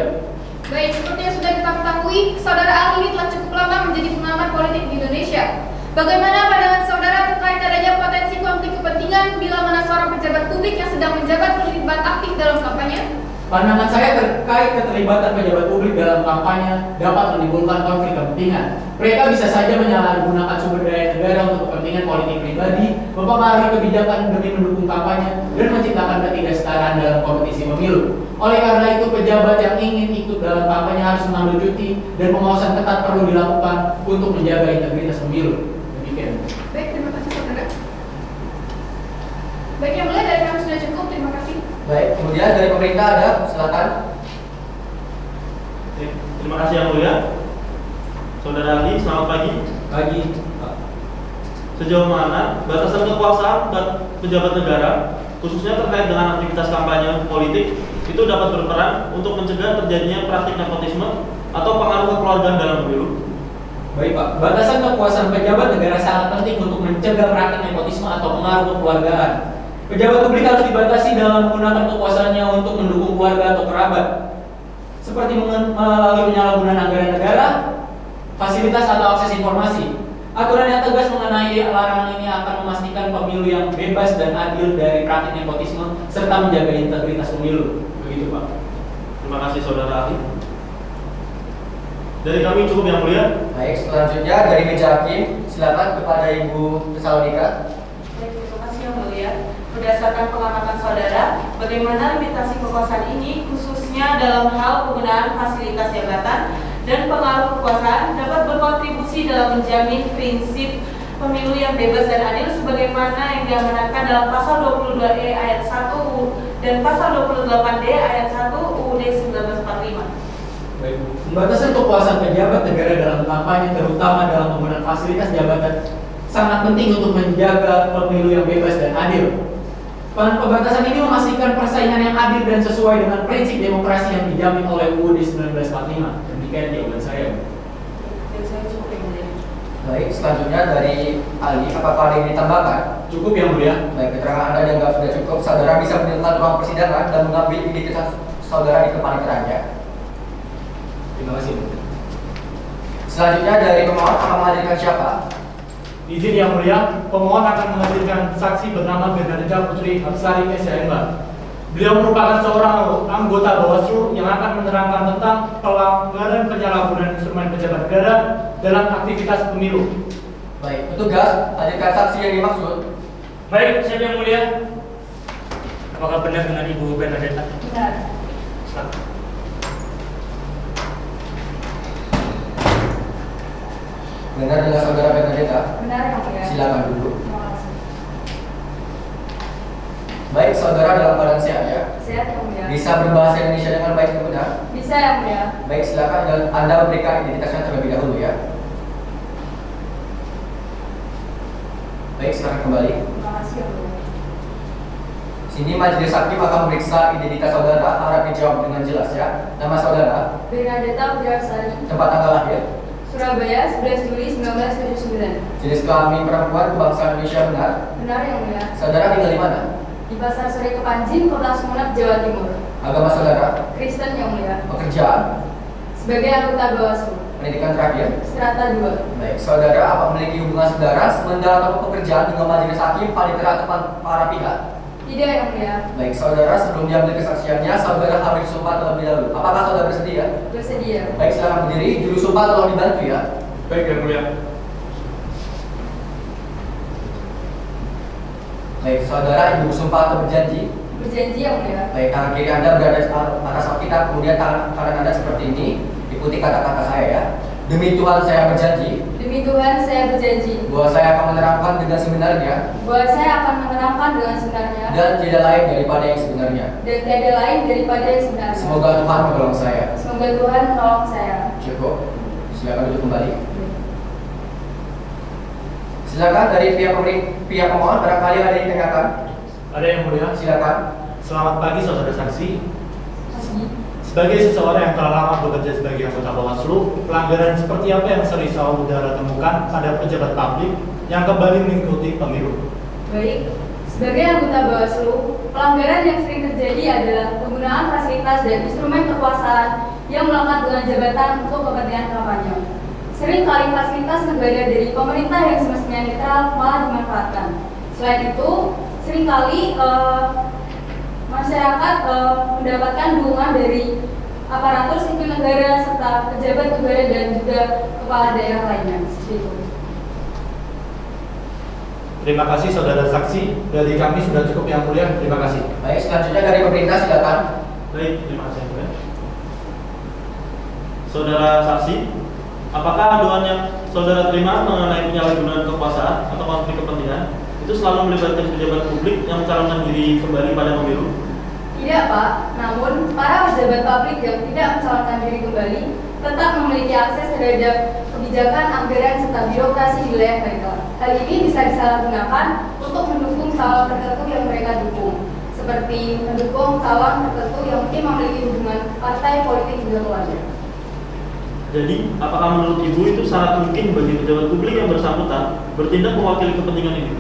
Baik, seperti yang sudah kita ketahui, Saudara Ali ini telah cukup lama menjadi pengamat politik di Indonesia. Bagaimana pandangan saudara terkait adanya potensi konflik kepentingan bila mana seorang pejabat publik yang sedang menjabat terlibat aktif dalam kampanye? Pandangan saya terkait keterlibatan pejabat publik dalam kampanye dapat menimbulkan konflik kepentingan. Mereka bisa saja menyalahgunakan sumber daya negara untuk kepentingan politik pribadi, mempengaruhi kebijakan demi mendukung kampanye, dan menciptakan ketidaksetaraan dalam kompetisi pemilu. Oleh karena itu, pejabat yang ingin ikut dalam kampanye harus mengambil cuti dan pengawasan ketat perlu dilakukan untuk menjaga integritas pemilu. Demikian. Baik, terima kasih saudara. Baik, Yang Mulia, dari kami sudah cukup. Terima kasih. Baik, kemudian dari pemerintah ada, silakan. Terima kasih Yang Mulia. Saudara Ali, selamat pagi. Pagi. Sejauh mana batasan kekuasaan pejabat negara, khususnya terkait dengan aktivitas kampanye politik, itu dapat berperan untuk mencegah terjadinya praktik nepotisme atau pengaruh kekeluargaan dalam pemilu? Baik Pak, batasan kekuasaan pejabat negara sangat penting untuk mencegah praktik nepotisme atau pengaruh kekeluargaan. Pejabat publik harus dibatasi dalam menggunakan kekuasaannya untuk mendukung keluarga atau kerabat, seperti melalui penyalahgunaan anggaran negara, fasilitas atau akses informasi. Aturan yang tegas mengenai larangan ini akan memastikan pemilu yang bebas dan adil dari praktik nepotisme serta menjaga integritas pemilu. Begitu Pak. Terima kasih Saudara Ali. Dari kami cukup Yang Mulia. Baik, selanjutnya dari meja hakim, silakan kepada Ibu Tesalonika. Baik, terima kasih Yang Mulia. Berdasarkan pengamatan saudara, bagaimana limitasi kekuasaan ini khususnya dalam hal penggunaan fasilitas jabatan dan pengaruh kekuasaan dapat berkontribusi dalam menjamin prinsip pemilu yang bebas dan adil sebagaimana yang diamanatkan dalam pasal 22E ayat 1 dan pasal 28D ayat 1 UUD 1945. Baik, pembatasan kekuasaan pejabat negara dalam kampanye terutama dalam penggunaan fasilitas jabatan sangat penting untuk menjaga pemilu yang bebas dan adil. Pembatasan ini memastikan persaingan yang adil dan sesuai dengan prinsip demokrasi yang dijamin oleh UUD 1945. Demikian jawaban saya. Dan saya cukup Yang Mulia. Baik, selanjutnya dari Ali, apakah ada yang ditambahkan? Cukup Yang Mulia. Baik, keterangan Anda dianggap sudah cukup. Saudara bisa meninggalkan ruang persidangan dan mengambil identitas saudara di kepaniteranya. Terima kasih. Selanjutnya dari pemohon akan menghadirkan siapa? Izin Yang Mulia, pemohon akan menghadirkan saksi bernama Bernadeja Putri Hapsari SHMH. Beliau merupakan seorang anggota Bawaslu yang akan menerangkan tentang pelanggaran penyalahgunaan instrumen pejabat negara dalam aktivitas pemilu. Baik, petugas, hadirkan saksi yang dimaksud. Baik, siap Yang Mulia. Apakah benar dengan Ibu Bernadetta? Benar. Silakan. Benar dengan saudara Bernadetta? Benar yang mulia. Silakan duduk. Terima kasih. Baik, saudara dalam keadaan sehat ya? Sehat yang mulia. Bisa berbahasa Indonesia dengan baik dan benar? Bisa yang mulia. Baik, silakan dan Anda memberikan identitasnya terlebih dahulu ya. Baik, silakan kembali. Terima kasih yang mulia. Sini majelis hakim akan memeriksa identitas saudara, harap dijawab dengan jelas ya. Nama saudara, Bernadetta Widiarsari, tempat tanggal lahir, Surabaya, 11 Juli 1979. jenis kelamin perempuan, kebangsaan Indonesia benar. Benar yang mulia. Saudara tinggal di mana? Di Pasar Sore Kepanjin, Kota Sumeneb, Jawa Timur. Agama saudara, Kristen yang mulia. pekerjaan, Sebagai anggota Bawaslu, pendidikan terakhir. Strata 2. Baik, saudara apa memiliki hubungan saudara sementara atau pekerjaan dengan majelis hakim, panitera atau para pihak? Tidak yang mulia. Baik, saudara sebelum diambil kesaksiannya, saudara harus sumpah terlebih dahulu. Apakah saudara bersedia? Bersedia. Baik, silakan berdiri. Juru sumpah tolong dibantu ya. Baik, Yang Mulia. Baik, saudara ibu sumpah atau berjanji. Berjanji yang mulia. Baik, tangan kiri Anda berada atas kita, kemudian tangan kanan Anda seperti ini. Ikuti kata-kata saya ya. Demi Tuhan saya berjanji Demi Tuhan saya berjanji bahwa saya akan menerangkan dengan sebenarnya bahwa saya akan menerangkan dengan sebenarnya dan tidak lain daripada yang sebenarnya. dan tiada lain daripada yang sebenarnya. Semoga Tuhan menolong saya. Semoga Tuhan menolong saya. Cukup. Silakan duduk kembali. Silakan dari pihak pemohon barangkali ada yang ditanyakan. Ada yang mulia? Silakan. Selamat pagi saudara saksi. Kasih. Sebagai seseorang yang telah lama bekerja sebagai anggota Bawaslu, pelanggaran seperti apa yang sering saudara temukan pada pejabat publik yang kembali mengikuti pemilu? Baik, sebagai anggota Bawaslu, pelanggaran yang sering terjadi adalah penggunaan fasilitas dan instrumen kekuasaan yang melekat dengan jabatan untuk kepentingan kampanye. Sering kali fasilitas negara dari pemerintah yang semestinya netral malah dimanfaatkan. Selain itu, sering kali masyarakat mendapatkan dukungan dari aparatur sipil negara serta pejabat negara dan juga kepala daerah lainnya. Seperti itu. Terima kasih saudara saksi. Dari kami sudah cukup yang mulia. Terima kasih. Baik, selanjutnya dari pemerintah silakan. Baik, terima kasih yang mulia. Saudara saksi, apakah aduan yang saudara terima mengenai penyalahgunaan kekuasaan atau konflik kepentingan itu selalu melibatkan pejabat publik yang mencalonkan diri kembali pada pemilu? Tidak, Pak. Namun, para pejabat publik yang tidak mencalonkan diri kembali tetap memiliki akses terhadap kebijakan, anggaran, serta birokrasi di wilayah mereka. Hal ini bisa disalahgunakan untuk mendukung calon tertentu yang mereka dukung, seperti mendukung calon tertentu yang mungkin memiliki hubungan partai politik dengan keluarga. Jadi, apakah menurut Ibu itu sangat mungkin bagi pejabat publik yang bersangkutan bertindak mewakili kepentingan ini?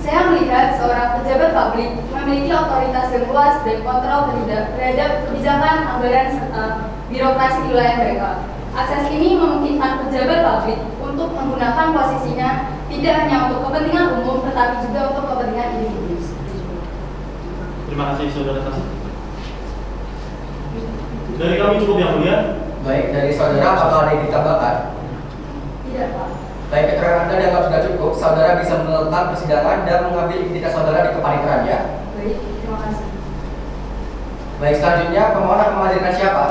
Saya melihat seorang pejabat publik memiliki otoritas yang luas dan kontrol terhadap kebijakan, anggaran, serta birokrasi di wilayah mereka. Akses ini memungkinkan pejabat publik untuk menggunakan posisinya tidak hanya untuk kepentingan umum, tetapi juga untuk kepentingan individu. Terima kasih saudara saksi. Dari kami cukup yang mulia. Baik, dari saudara apakah ada yang ditambahkan? Tidak, Pak. Baik, keterangan Anda dianggap sudah cukup. Saudara bisa menonton persidangan dan mengambil identitas saudara di kepaniteran ya. Baik, terima kasih. Baik, selanjutnya pemohon akan menghadirkan siapa?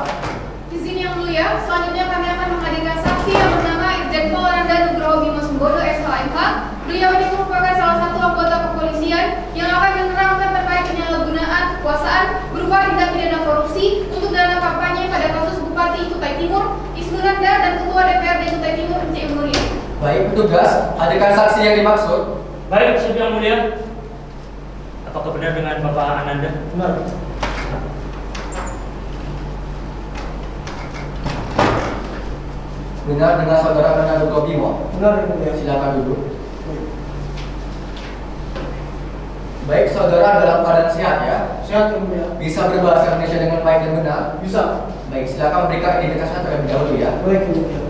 Izin yang mulia, selanjutnya kami akan menghadirkan saksi yang bernama Irjen Pol Ananda Nugroho Bimo Sembodo SHMK. Beliau ini merupakan salah satu anggota kepolisian yang akan menerangkan terkait penyalahgunaan kekuasaan berupa tindak pidana korupsi untuk dana kampanye pada kasus Bupati Kutai Timur, Ismunanda dan Ketua DPRD Kutai Timur Encik Nuril. Baik, petugas, hadirkan saksi yang dimaksud. Baik, Siap Yang Mulia. Apakah benar dengan Bapak Ananda? Benar. Benar dengan saudara Ananda Nugroho Bimo. Benar yang mulia. Silakan duduk. Baik, saudara dalam keadaan sehat ya. Sehat yang mulia. Bisa berbahasa Indonesia dengan baik dan benar. Bisa. Baik, silakan berikan identitasnya terlebih dahulu ya. Baik yang mulia.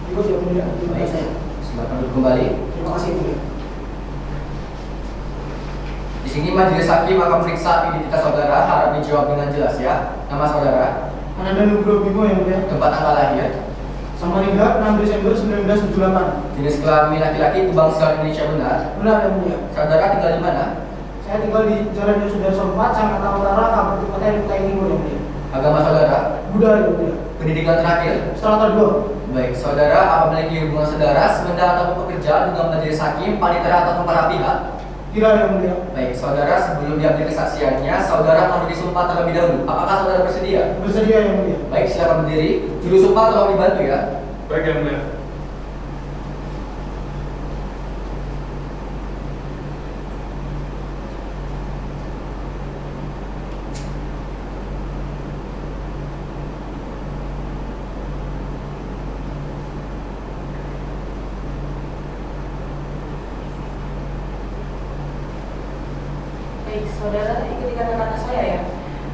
Ikut yang mulia. Baik, silakan duduk kembali. Terima kasih yang mulia. Di sini majelis hakim akan periksa identitas saudara, harap dijawab dengan jelas ya. Nama saudara, Ananda Nugroho Bimo yang mulia. tempat tanggal lahir, Samarinda 6 Desember 1978. jenis kelamin laki-laki, kebangsaan Indonesia benar. Benar yang mulia. Saudara tinggal di mana? Saya tinggal di Jalan Yosudarso 4, Jakarta Utara, Kabupaten Kutai Timur yang mulia. Agama saudara, Buddha yang mulia. Pendidikan terakhir. Strata 2. Baik, saudara apa memiliki hubungan saudara, sementara ataupun pekerjaan dengan majelis hakim, panitera ataupun para pihak? Tidak yang mulia. Baik, saudara sebelum diambil kesaksiannya, saudara harus disumpah terlebih dahulu. Apakah saudara bersedia? Bersedia yang mulia. Baik, silakan berdiri. Juru sumpah tolong dibantu ya. Baik yang mulia. Baik, saudara ikuti kata-kata saya ya.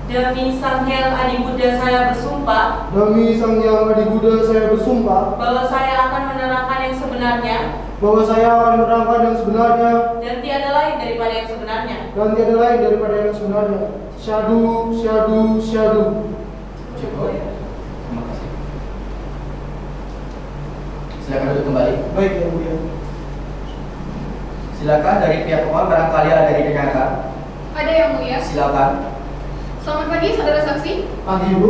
Demi Sang Hyang Adi Buddha saya bersumpah Demi Sang Hyang Adi Buddha saya bersumpah bahwa saya akan menerangkan yang sebenarnya bahwa saya akan menerangkan yang sebenarnya dan tiada lain daripada yang sebenarnya. dan tiada lain daripada yang sebenarnya. Syahdu, syahdu, syahdu. Cukup. Terima kasih. Silakan duduk kembali. Baik yang mulia. Silakan dari pihak pemohon barangkali ada dari kenyataan. Ada yang mulia. Silakan. Selamat pagi, saudara saksi. Pagi Ibu.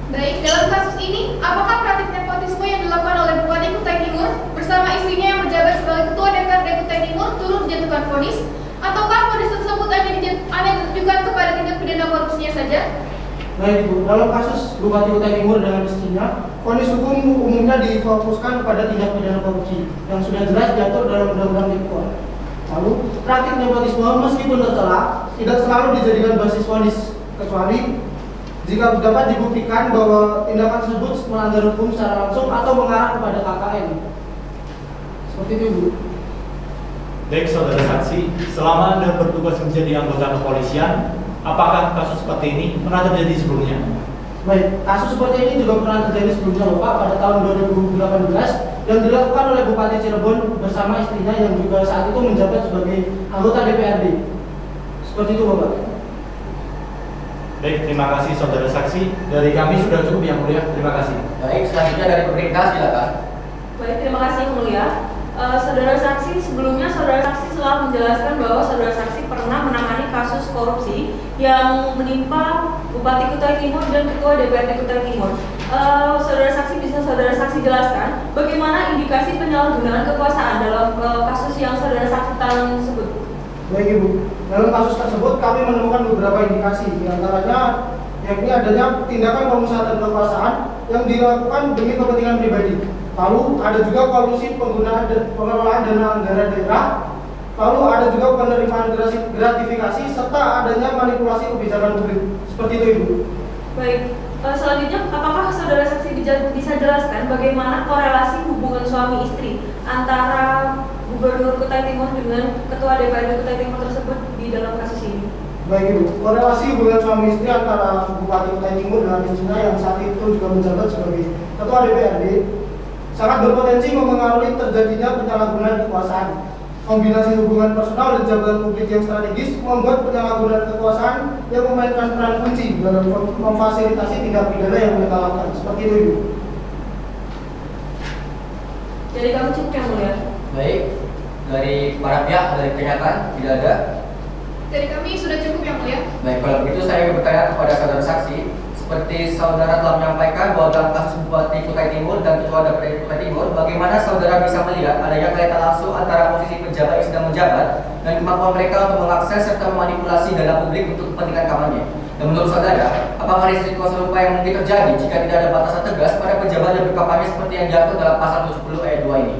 Baik, dalam kasus ini, apakah praktik nepotisme yang dilakukan oleh Bupati Kutai Timur bersama istrinya yang menjabat sebagai Ketua DPRD Kutai Timur turut dijatuhkan vonis? Ataukah vonis tersebut hanya ditujukan kepada tindak pidana korupsinya saja? Baik Ibu, dalam kasus Bupati Kutai Timur dengan istrinya, vonis hukum umumnya difokuskan kepada tindak pidana korupsi yang sudah jelas diatur dalam Undang-Undang Tipikor. Lalu, praktik nepotisme meskipun tercela tidak selalu dijadikan basis vonis, kecuali jika dapat dibuktikan bahwa tindakan tersebut melanggar hukum secara langsung atau mengarah kepada KKN. Seperti itu Ibu. Baik saudara saksi, selama Anda bertugas menjadi anggota kepolisian, apakah kasus seperti ini pernah terjadi sebelumnya? Baik, kasus seperti ini juga pernah terjadi sebelumnya Bapak pada tahun 2018 yang dilakukan oleh Bupati Cirebon bersama istrinya yang juga saat itu menjabat sebagai anggota DPRD. Seperti itu Bapak. Baik, terima kasih saudara saksi. Dari kami sudah cukup yang mulia. Terima kasih. Baik, selanjutnya dari pemerintah silakan. Baik, terima kasih yang mulia. Saudara saksi, sebelumnya saudara saksi telah menjelaskan bahwa saudara saksi pernah menangani kasus korupsi yang menimpa Bupati Kutai Timur dan Ketua DPRD Kutai Timur. Saudara saksi bisa saudara saksi jelaskan bagaimana indikasi penyalahgunaan kekuasaan dalam kasus yang saudara saksi tangani tersebut? Baik Ibu, dalam kasus tersebut kami menemukan beberapa indikasi, diantaranya yakni adanya tindakan pemusatan kekuasaan yang dilakukan demi kepentingan pribadi. Lalu ada juga kolusi pengelolaan dana anggaran daerah. Lalu ada juga penerimaan gratifikasi serta adanya manipulasi kebijakan publik. Seperti itu Ibu. Baik, selanjutnya apakah saudara saksi bisa jelaskan bagaimana korelasi hubungan suami istri antara Gubernur Kutai Timur dengan Ketua DPRD Kutai Timur tersebut di dalam kasus ini? Baik Ibu, korelasi hubungan suami istri antara Bupati Kutai Timur dengan istrinya yang saat itu juga menjabat sebagai Ketua DPRD sangat berpotensi memengaruhi terjadinya penyalahgunaan kekuasaan. Kombinasi hubungan personal dan jabatan publik yang strategis membuat penyalahgunaan kekuasaan yang memainkan peran kunci dalam memfasilitasi tindak pidana yang mereka lakukan. Seperti itu Ibu. Jadi kami cukup yang mulia. Baik, dari para pihak dari kenyataan tidak ada. Dari kami sudah cukup yang mulia. Baik, kalau begitu saya ingin bertanya kepada saudara saksi. Seperti saudara telah menyampaikan bahwa dalam kasus Bupati Kutai Timur dan Ketua DPRD Kutai Timur, bagaimana saudara bisa melihat adanya kaitan langsung antara posisi pejabat yang sedang menjabat dan kemampuan mereka untuk mengakses serta memanipulasi dana publik untuk kepentingan kampanye? Dan menurut saudara, apakah risiko serupa yang mungkin terjadi jika tidak ada batasan tegas pada pejabat yang berkampanye seperti yang diatur dalam pasal 70 ayat 2 ini?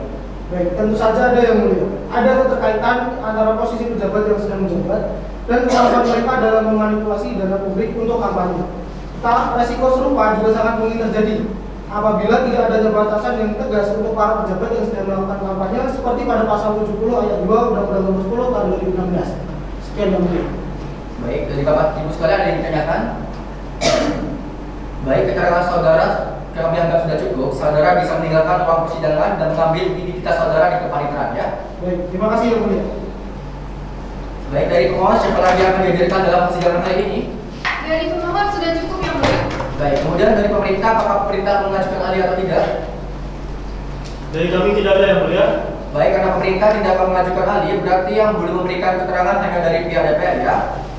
Baik, tentu saja ada yang mulia. Ada keterkaitan antara posisi pejabat yang sedang menjabat dan kemampuan mereka dalam memanipulasi dana publik untuk kampanye. Resiko serupa juga sangat mungkin terjadi apabila tidak adanya batasan yang tegas untuk para pejabat yang sedang melakukan kampanye seperti pada pasal 70 ayat 2 Undang-Undang Nomor 10 tahun 2016. Sekian yang mulia. Baik, dari Bapak Ibu sekalian ada yang ditanyakan? Baik, keterangan saudara kami anggap sudah cukup. Saudara bisa meninggalkan ruang persidangan dan mengambil identitas saudara di kepaniteraan ya. Baik, terima kasih yang mulia. Baik, dari pemohon siapa lagi yang akan dihadirkan dalam persidangan kali ini? Dari pemohon sudah cukup yang mulia. Baik, kemudian dari pemerintah, apakah pemerintah mengajukan ahli atau tidak? Dari kami tidak ada yang mulia. Baik, karena pemerintah tidak akan mengajukan ahli, berarti yang belum memberikan keterangan hanya dari pihak DPR ya.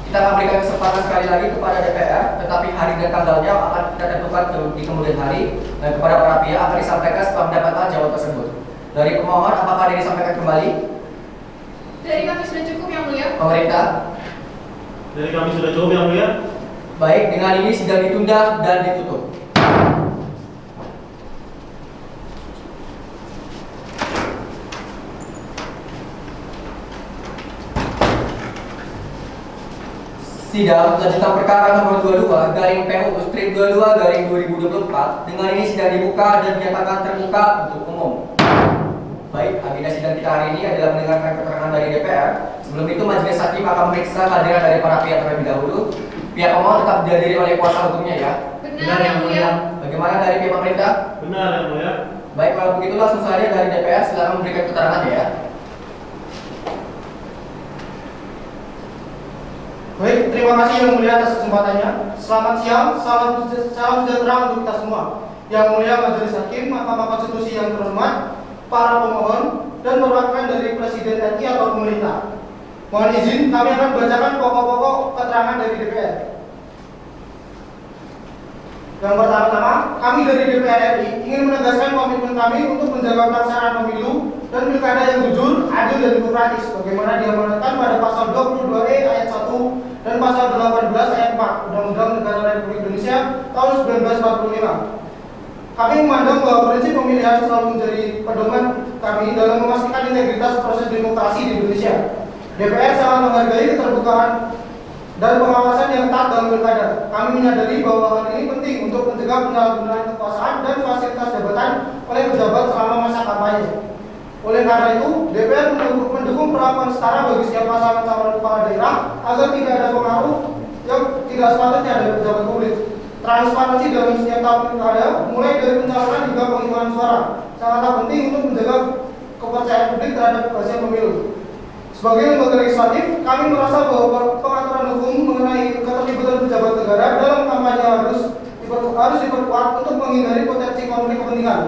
Kita akan berikan kesempatan sekali lagi kepada DPR, tetapi hari dan tanggalnya akan kita tentukan di kemudian hari, dan kepada para pihak akan disampaikan setelah mendapatkan jawaban tersebut. Dari pemohon, apakah ada yang disampaikan kembali? Dari kami sudah cukup yang mulia. Pemerintah? Dari kami sudah cukup yang mulia. Baik, dengan ini sidang ditunda dan ditutup. Sidang lanjutan perkara nomor 22 garing PU strip 22 garing 2024 dengan ini sidang dibuka dan dinyatakan terbuka untuk umum. Baik, agenda sidang kita hari ini adalah mendengarkan keterangan dari DPR. Sebelum itu majelis hakim akan memeriksa kehadiran dari para pihak terlebih dahulu. Pihak pemohon tetap dihadiri oleh kuasa hukumnya ya. Benar yang mulia. Bagaimana dari pihak pemerintah? Benar yang mulia. Baik, kalau begitu langsung saja dari DPR silakan memberikan keterangannya ya. Baik, terima kasih yang mulia atas kesempatannya. Selamat siang, salam sejahtera untuk kita semua. Yang mulia Majelis Hakim, Mahkamah Konstitusi yang terhormat, para pemohon, dan perwakilan dari Presiden RI atau pemerintah. Mohon izin, kami akan membacakan pokok-pokok keterangan dari DPR. Yang pertama-tama, kami dari DPR RI ingin menegaskan komitmen kami untuk menjaga pelaksanaan pemilu dan pilkada yang jujur, adil, dan demokratis bagaimana diamanatkan pada pasal 22E ayat 1 dan pasal 18 ayat 4 Undang-Undang Negara Republik Indonesia tahun 1945. Kami memandang bahwa prinsip pemilihan selalu menjadi pedoman kami dalam memastikan integritas proses demokrasi di Indonesia. DPR sangat menghargai keterbukaan dan pengawasan yang ketat dalam pilkada. Kami menyadari bahwa hal ini penting untuk mencegah penyalahgunaan kekuasaan dan fasilitas jabatan oleh pejabat selama masa kampanye. Oleh karena itu, DPR mendukung perlakuan setara bagi setiap pasangan calon kepala daerah agar tidak ada pengaruh yang tidak sepatutnya dari pejabat publik. Transparansi dalam setiap tahap pilkada, mulai dari pencalonan hingga penghitungan suara, sangatlah penting untuk menjaga kepercayaan publik terhadap hasil pemilu. Sebagai lembaga legislatif, kami merasa bahwa pengaturan hukum mengenai keterlibatan pejabat negara dalam kampanye harus diperkuat untuk menghindari potensi konflik kepentingan.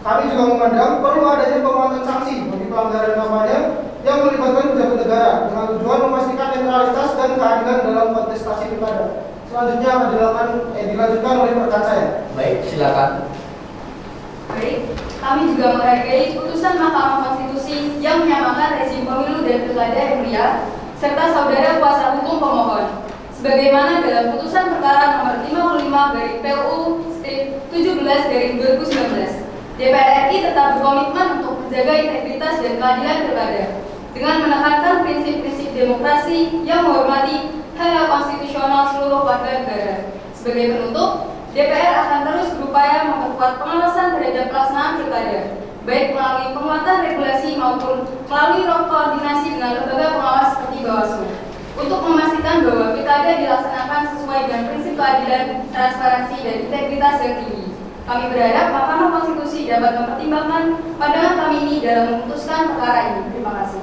Kami juga memandang perlu adanya penguatan sanksi bagi pelanggaran kampanye yang melibatkan pejabat negara dengan tujuan memastikan netralitas dan keadilan dalam kontestasi pilkada. Selanjutnya akan dilanjutkan oleh rekan saya. Baik, silakan. Baik, kami juga menghargai putusan Mahkamah Konstitusi yang menyamakan rezim pemilu dan pilkada yang mulia, serta saudara kuasa hukum pemohon. Sebagaimana dalam putusan perkara nomor 55 garing PU strip 17 garing 2019, DPR RI tetap berkomitmen untuk menjaga integritas dan keadilan pilkada dengan menekankan prinsip-prinsip demokrasi yang menghormati hak konstitusional seluruh warga negara. Sebagai penutup, DPR akan terus berupaya memperkuat pengawasan terhadap pelaksanaan pilkada, baik melalui penguatan regulasi maupun melalui koordinasi dengan lembaga pengawas seperti Bawaslu, untuk memastikan bahwa pilkada dilaksanakan sesuai dengan prinsip keadilan, transparansi, dan integritas yang tinggi. Kami berharap Mahkamah Konstitusi dapat mempertimbangkan pandangan kami ini dalam memutuskan perkara ini. Terima kasih.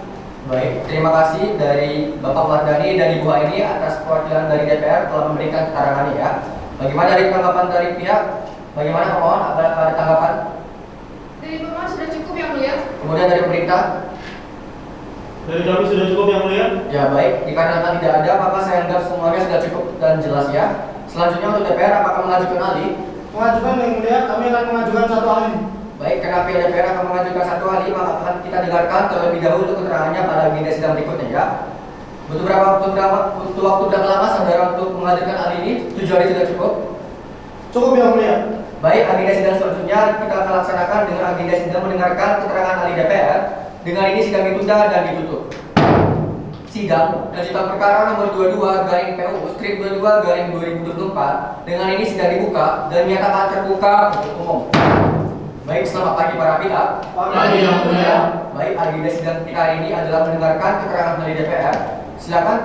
Baik, terima kasih dari Bapak Wardani dan Ibu Aini atas perwakilan dari DPR telah memberikan keterangannya ya. Bagaimana dari tanggapan dari pihak? Bagaimana pemohon? Apakah ada tanggapan? Dari pemohon sudah cukup yang mulia. Kemudian dari pemerintah? Dari kami sudah cukup yang mulia. Ya baik, dikarenakan tidak ada, maka saya anggap semuanya sudah cukup dan jelas ya. Selanjutnya untuk DPR, apakah mengajukan ahli? Mengajukan yang mulia, kami akan mengajukan satu ahli. Baik, karena pihak DPR akan mengajukan satu ahli, maka akan kita dengarkan terlebih dahulu keterangannya pada agenda sidang berikutnya ya. Butuh waktu berapa lama saudara untuk menghadirkan ahli ini? 7 hari sudah cukup? Cukup yang mulia. Baik, agenda sidang selanjutnya kita akan laksanakan dengan agenda sidang mendengarkan keterangan ahli DPR. Dengan ini sidang ditunda dan ditutup. Sidang lanjutan perkara nomor 22 garing PU strip 22 garing 2024. Dengan ini sidang dibuka dan dinyatakan terbuka untuk umum. Baik, selamat pagi para pihak. Pagi yang mulia. Baik, agenda sidang kita hari ini adalah mendengarkan keterangan dari DPR. Silakan.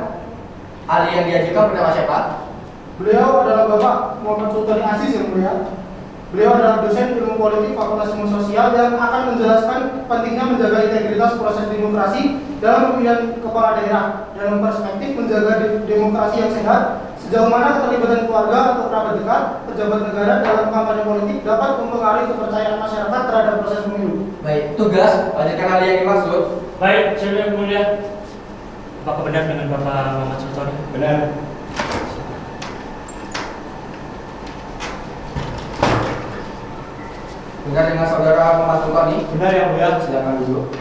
Ahli yang diajukan bernama siapa? Beliau adalah Bapak Muhammad Sultan Aziz yang mulia. Beliau adalah dosen ilmu politik Fakultas Ilmu Sosial yang akan menjelaskan pentingnya menjaga integritas proses demokrasi dalam pemilihan kepala daerah dalam perspektif menjaga demokrasi yang sehat. Sejauh mana keterlibatan keluarga atau kerabat dekat pejabat negara dalam kampanye politik dapat mempengaruhi kepercayaan masyarakat terhadap proses pemilu. Baik, tugas lanjutkan ahli yang dimaksud. Baik, saya yang mulia. Apakah benar dengan Bapak Muhammad Sultan? Benar. Benar dengan saudara Muhammad Sultani? Benar yang mulia. Silakan duduk.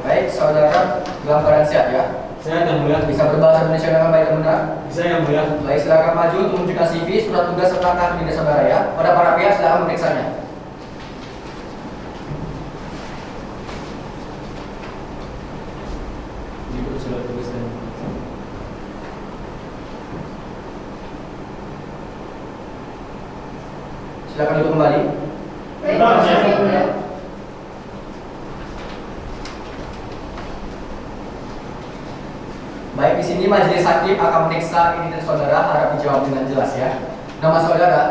Baik, saudara dalam keadaan sehat ya? Sehat yang mulia. Bisa berbahasa Indonesia dengan baik dan benar? Bisa yang mulia. Baik, silakan maju untuk menunjukkan CV, surat tugas serta kartu identitas saudara ya. Pada para pihak silakan memeriksanya. Surat tugas dan Silakan duduk kembali. Baik, Benar, makasih ya. yang mulia. Baik, di sini majelis hakim akan memeriksa identitas saudara, harap dijawab dengan jelas ya. Nama saudara,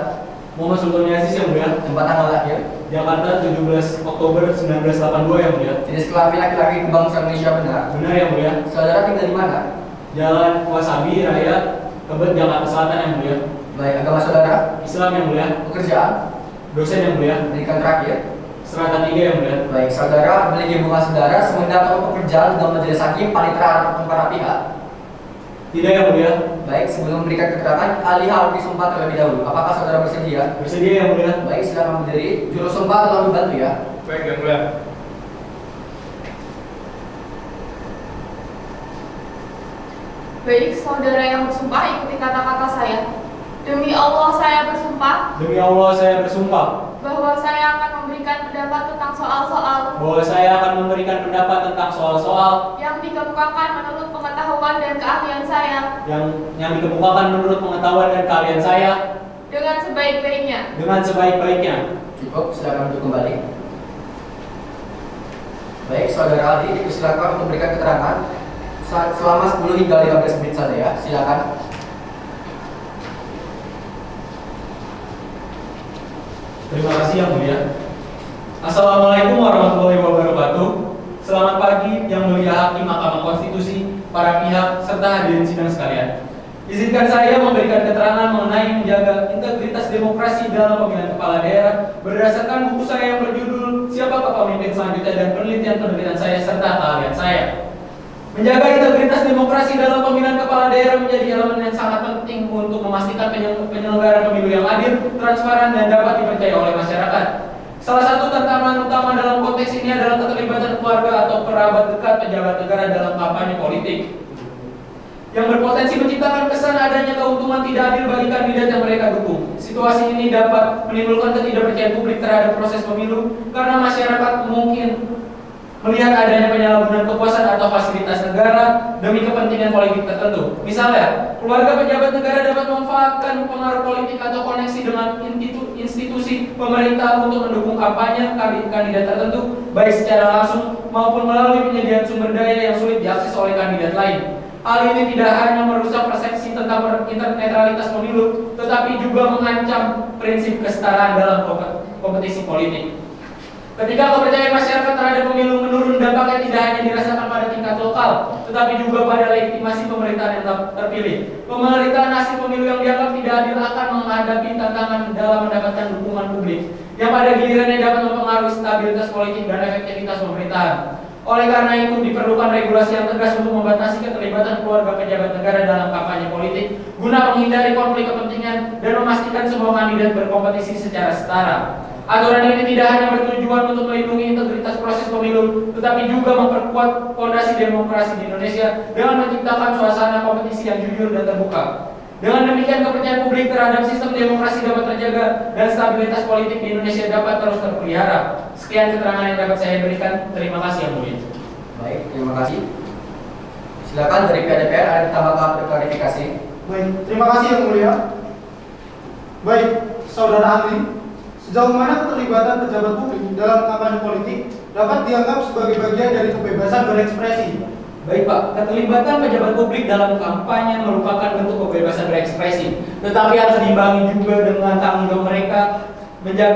Muhammad Sultan Aziz yang mulia. tempat tanggal lahir, Jakarta 17 Oktober 1982 yang mulia. jenis kelamin laki-laki kebangsaan Indonesia benar. Benar yang mulia. Saudara tinggal di mana? Jalan Wasabi Raya, Tebet, Jakarta Selatan yang mulia. Baik, agama saudara, Islam yang mulia. pekerjaan, Dosen yang mulia. pendidikan terakhir. Serata 3 yang mulia. Baik, saudara memiliki hubungan saudara semenjak atau pekerjaan dengan majelis hakim panitera ataupun para pihak. Tidak yang mulia. Baik, sebelum memberikan keterangan, ahli harus disumpah terlebih dahulu. Apakah saudara bersedia? Bersedia yang mulia. Baik, silakan berdiri. Juru sumpah telah membantu ya. Baik yang mulia. Baik, saudara yang bersumpah ikuti kata-kata saya. Demi Allah saya bersumpah Demi Allah saya bersumpah bahwa saya akan memberikan pendapat tentang soal-soal bahwa saya akan memberikan pendapat tentang soal-soal yang dikemukakan menurut pengetahuan dan keahlian saya yang dikemukakan menurut pengetahuan dan keahlian saya dengan sebaik-baiknya. dengan sebaik-baiknya. Cukup, silakan duduk kembali. Baik, saudara ahli dipersilakan untuk memberikan keterangan selama 10 hingga 15 menit saja ya. Silakan. Terima kasih yang mulia. Assalamualaikum warahmatullahi wabarakatuh. Selamat pagi yang mulia Hakim Mahkamah Konstitusi, para pihak serta hadirin sidang sekalian. Izinkan saya memberikan keterangan mengenai menjaga integritas demokrasi dalam pemilihan kepala daerah berdasarkan buku saya yang berjudul Siapakah Pemimpin Selanjutnya dan penelitian-penelitian saya serta keahlian saya. Menjaga integritas demokrasi dalam pemilihan kepala daerah menjadi elemen yang sangat penting untuk memastikan penyelenggaraan pemilu yang adil, transparan, dan dapat dipercaya oleh masyarakat. Salah satu tantangan utama dalam konteks ini adalah keterlibatan keluarga atau kerabat dekat pejabat negara dalam kampanye politik, yang berpotensi menciptakan kesan adanya keuntungan tidak adil bagi kandidat yang mereka dukung. Situasi ini dapat menimbulkan ketidakpercayaan publik terhadap proses pemilu karena masyarakat mungkin melihat adanya penyalahgunaan kekuasaan atau fasilitas negara demi kepentingan politik tertentu. Misalnya, keluarga pejabat negara dapat memanfaatkan pengaruh politik atau koneksi dengan institusi pemerintah untuk mendukung kampanye kandidat tertentu, baik secara langsung maupun melalui penyediaan sumber daya yang sulit diakses oleh kandidat lain. Hal ini tidak hanya merusak persepsi tentang netralitas pemilu, tetapi juga mengancam prinsip kesetaraan dalam kompetisi politik. Ketika kepercayaan masyarakat terhadap pemilu menurun, dampaknya tidak hanya dirasakan pada tingkat lokal, tetapi juga pada legitimasi pemerintahan yang terpilih. Pemerintahan hasil pemilu yang dianggap tidak adil akan menghadapi tantangan dalam mendapatkan dukungan publik, yang pada gilirannya dapat mempengaruhi stabilitas politik dan efektivitas pemerintahan. Oleh karena itu, diperlukan regulasi yang tegas untuk membatasi keterlibatan keluarga pejabat negara dalam kampanye politik, guna menghindari konflik kepentingan dan memastikan semua kandidat berkompetisi secara setara. Aturan ini tidak hanya bertujuan untuk melindungi integritas proses pemilu, tetapi juga memperkuat fondasi demokrasi di Indonesia dengan menciptakan suasana kompetisi yang jujur dan terbuka. Dengan demikian, kepercayaan publik terhadap sistem demokrasi dapat terjaga dan stabilitas politik di Indonesia dapat terus terpelihara. Sekian keterangan yang dapat saya berikan. Terima kasih yang mulia. Baik, terima kasih. Silakan dari pihak DPR ada ditambahkan klarifikasi. Baik, terima kasih yang mulia. Baik, saudara ahli, sejauh mana keterlibatan pejabat publik dalam kampanye politik dapat dianggap sebagai bagian dari kebebasan berekspresi? Baik Pak, keterlibatan pejabat publik dalam kampanye merupakan bentuk kebebasan berekspresi, tetapi harus diimbangi juga dengan tanggung jawab mereka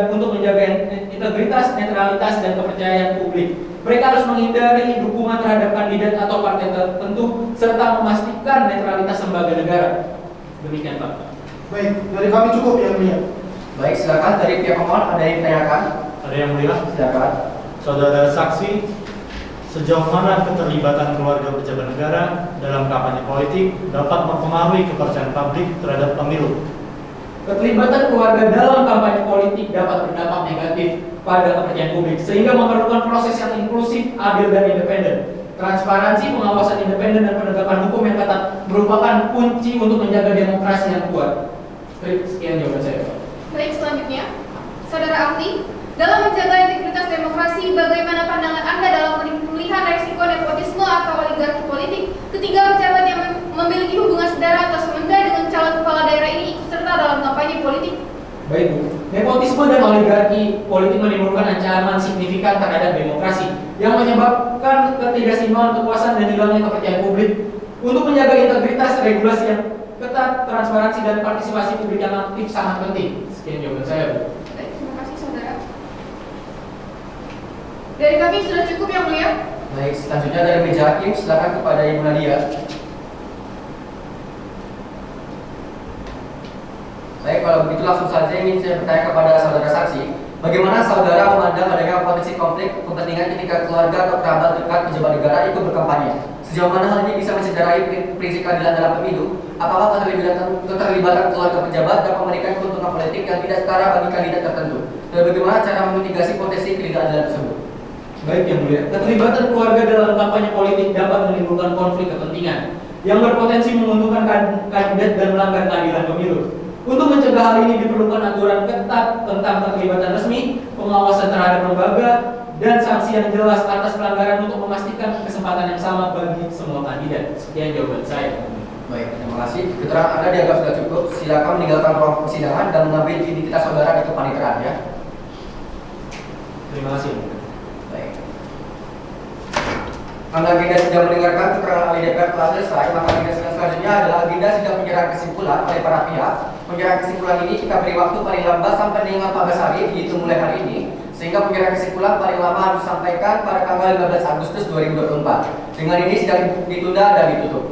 untuk menjaga integritas, netralitas, dan kepercayaan publik. Mereka harus menghindari dukungan terhadap kandidat atau partai tertentu serta memastikan netralitas lembaga negara. Demikian Pak. Baik, dari kami cukup yang mulia. Baik, silakan dari pihak pemohon ada yang ditanyakan. Ada yang mulia. Silakan. Saudara saksi, sejauh mana keterlibatan keluarga pejabat negara dalam kampanye politik dapat mempengaruhi kepercayaan publik terhadap pemilu. Keterlibatan keluarga dalam kampanye politik dapat berdampak negatif pada kepercayaan publik, sehingga memerlukan proses yang inklusif, adil, dan independen. Transparansi, pengawasan independen, dan penegakan hukum yang ketat merupakan kunci untuk menjaga demokrasi yang kuat. Sekian jawaban saya, Pak. Baik, selanjutnya, Saudara Ahli, dalam menjaga integritas demokrasi, bagaimana pandangan Anda dalam pemulihan resiko nepotisme atau oligarki politik ketiga pejabat yang memiliki hubungan saudara atau semenda dengan calon kepala daerah ini ikut serta dalam kampanye politik? Baik, Bu. Nepotisme dan oligarki politik menimbulkan ancaman signifikan terhadap demokrasi yang menyebabkan ketidakseimbangan kekuasaan dan hilangnya kepercayaan publik. Untuk menjaga integritas, regulasi yang ketat, transparansi, dan partisipasi publik yang aktif sangat penting. Sekian jawaban saya, Bu. Baik, terima kasih Saudara. Dari kami sudah cukup, Yang Mulia. Baik, selanjutnya dari meja hakim, silakan kepada Ibu Nadia. Baik, kalau begitu langsung saja ingin saya bertanya kepada saudara saksi, bagaimana saudara memandang adanya potensi konflik kepentingan ketika keluarga atau kerabat dekat pejabat negara ikut berkampanye? Sejauh mana hal ini bisa mencederai prinsip keadilan dalam pemilu? Apakah keterlibatan keluarga pejabat dapat memberikan keuntungan politik yang tidak setara bagi kandidat tertentu? Dan bagaimana cara memitigasi potensi ketidakadilan tersebut? Baik, Yang Mulia. Keterlibatan keluarga dalam kampanye politik dapat menimbulkan konflik kepentingan yang berpotensi menguntungkan kandidat dan melanggar keadilan pemilu. Untuk mencegah hal ini diperlukan aturan ketat tentang keterlibatan resmi, pengawasan terhadap lembaga, dan sanksi yang jelas atas pelanggaran untuk memastikan kesempatan yang sama bagi semua kandidat. Sekian jawaban saya. Baik, terima kasih. Keterangan Anda dianggap sudah cukup. Silakan meninggalkan ruang persidangan dan mengambil identitas saudara di kepaniteraan ya. Terima kasih. Baik. Karena agenda sudah mendengarkan keterangan ahli DPR telah selesai, maka agenda sidang selanjutnya adalah agenda sidang penyerahan kesimpulan oleh para pihak. Penyerahan kesimpulan ini kita beri waktu paling lambat sampai dengan 14 hari dihitung mulai hari ini, sehingga penyerahan kesimpulan paling lama harus disampaikan pada tanggal 15 Agustus 2024. Dengan ini sidang ditunda dan ditutup.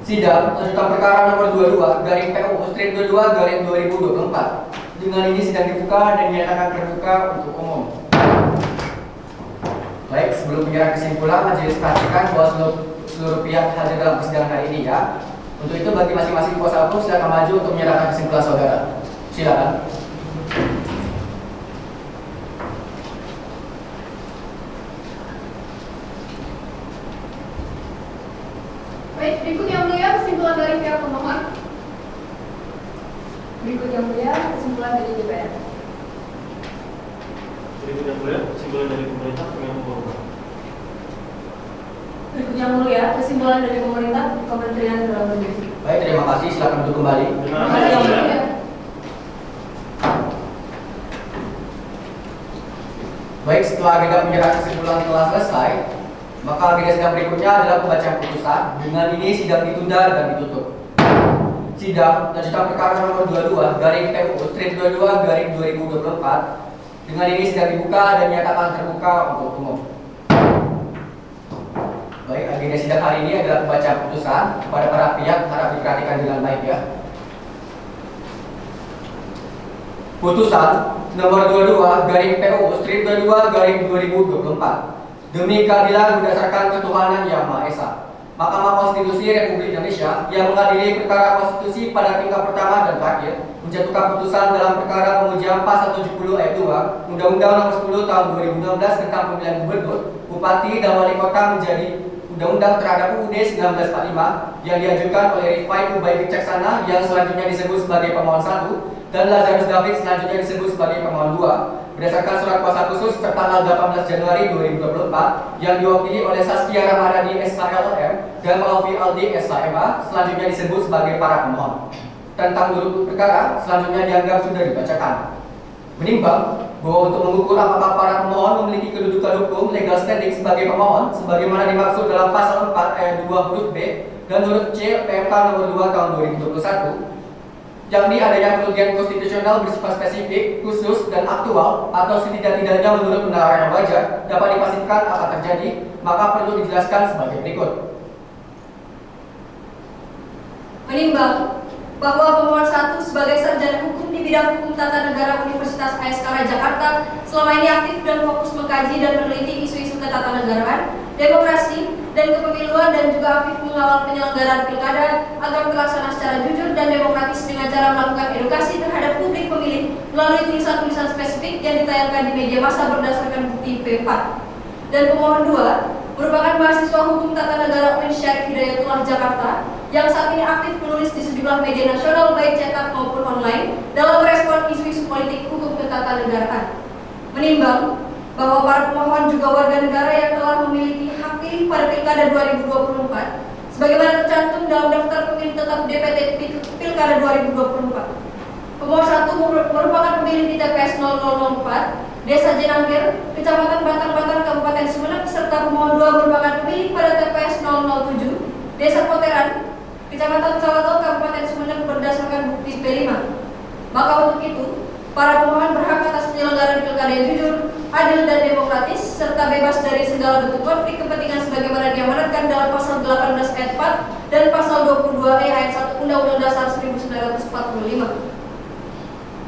Sidang lanjutan perkara nomor 22/PU/22/2024. Dengan ini sidang dibuka dan dinyatakan terbuka untuk umum. Baik, sebelum penyerahan kesimpulan, majelis perhatikan bahwa seluruh pihak hadir dalam persidangan hari ini ya. Untuk itu bagi masing-masing kuasa hukum silakan maju untuk menyerahkan kesimpulan saudara. Silakan. Baik, berikut Yang Mulia kesimpulan dari pihak pemohon. Berikut Yang Mulia kesimpulan dari DPR. Berikut Yang Mulia, kesimpulan dari pemerintah dengan memperoleh. Berikut Yang Mulia kesimpulan dari pemerintah Kementerian Dalam Negeri. Baik, terima kasih. Silakan duduk kembali. Terima Terima kasih kasih Yang Yang Mulia. Mulia. Baik, setelah agenda penyerahan kesimpulan telah selesai, maka agenda sidang berikutnya adalah pembacaan putusan. Dengan ini sidang ditunda dan ditutup. Sidang lanjutan perkara nomor 22/PU/22/2024. Dengan ini sidang dibuka dan dinyatakan terbuka untuk umum. Baik, agenda sidang hari ini adalah pembacaan putusan. Kepada para pihak harap diperhatikan dengan baik ya. Putusan nomor 22/PU/22/2024. Demi keadilan berdasarkan ketuhanan Yang Maha Esa, Mahkamah Konstitusi Republik Indonesia yang mengadili perkara konstitusi pada tingkat pertama dan terakhir menjatuhkan putusan dalam perkara pengujian pasal 70 ayat 2 Undang-Undang Nomor 10 Tahun 2016 tentang Pemilihan Gubernur, Bupati, dan Wali Kota menjadi Undang-Undang terhadap UUD 1945 yang diajukan oleh Rifai Ubaid Wicaksana yang selanjutnya disebut sebagai pemohon 1 dan Lazarus David selanjutnya disebut sebagai pemohon 2 berdasarkan surat kuasa khusus tertanggal 18 Januari 2024 yang diwakili oleh Saskia Ramadhani SHLM dan Malfi Aldi SHMA selanjutnya disebut sebagai para pemohon. Tentang duduk perkara selanjutnya dianggap sudah dibacakan. Menimbang bahwa untuk mengukur apakah para pemohon memiliki kedudukan hukum legal standing sebagai pemohon sebagaimana dimaksud dalam pasal 4 ayat 2 huruf B dan huruf C PMK nomor 2 tahun 2021, yakni adanya kerugian konstitusional bersifat spesifik, khusus, dan aktual atau setidak-tidaknya menurut penerapan yang wajar dapat dipastikan akan terjadi, maka perlu dijelaskan sebagai berikut. Menimbang bahwa pemohon 1 sebagai sarjana hukum di bidang hukum tata negara Universitas Air Jakarta selama ini aktif dan fokus mengkaji dan meneliti isu-isu ketatanegaraan, demokrasi, dan kepemiluan, dan juga aktif mengawal penyelenggaraan pilkada agar terlaksana secara jujur dan demokratis dengan cara melakukan edukasi terhadap publik pemilih melalui tulisan-tulisan spesifik yang ditayangkan di media massa berdasarkan bukti P4. Dan pemohon 2 merupakan mahasiswa hukum tata negara UIN Syarif Hidayatullah Jakarta yang saat ini aktif menulis di sejumlah media nasional baik cetak maupun online dalam merespon isu-isu politik hukum ketatanegaraan. Menimbang bahwa para pemohon juga warga negara yang telah memiliki hak pilih pada Pilkada 2024 sebagaimana tercantum dalam daftar pemilih tetap DPT Pilkada 2024. Pemohon 1 merupakan pemilih di TPS 0004 Desa Jenangkir, Kecamatan Batang-Batang, Kabupaten Sumeneb, serta pemohon 2 merupakan pemilih pada TPS 007 Desa Poteran, Kecamatan Calato, Kabupaten Sumeneb berdasarkan bukti P5. Maka untuk itu, para pemohon berhak atas penyelenggaraan pilkada yang jujur, adil dan demokratis, serta bebas dari segala bentuk konflik kepentingan sebagaimana diamanatkan dalam pasal 18 ayat 4 dan pasal 22 ayat 1 Undang-Undang Dasar 1945.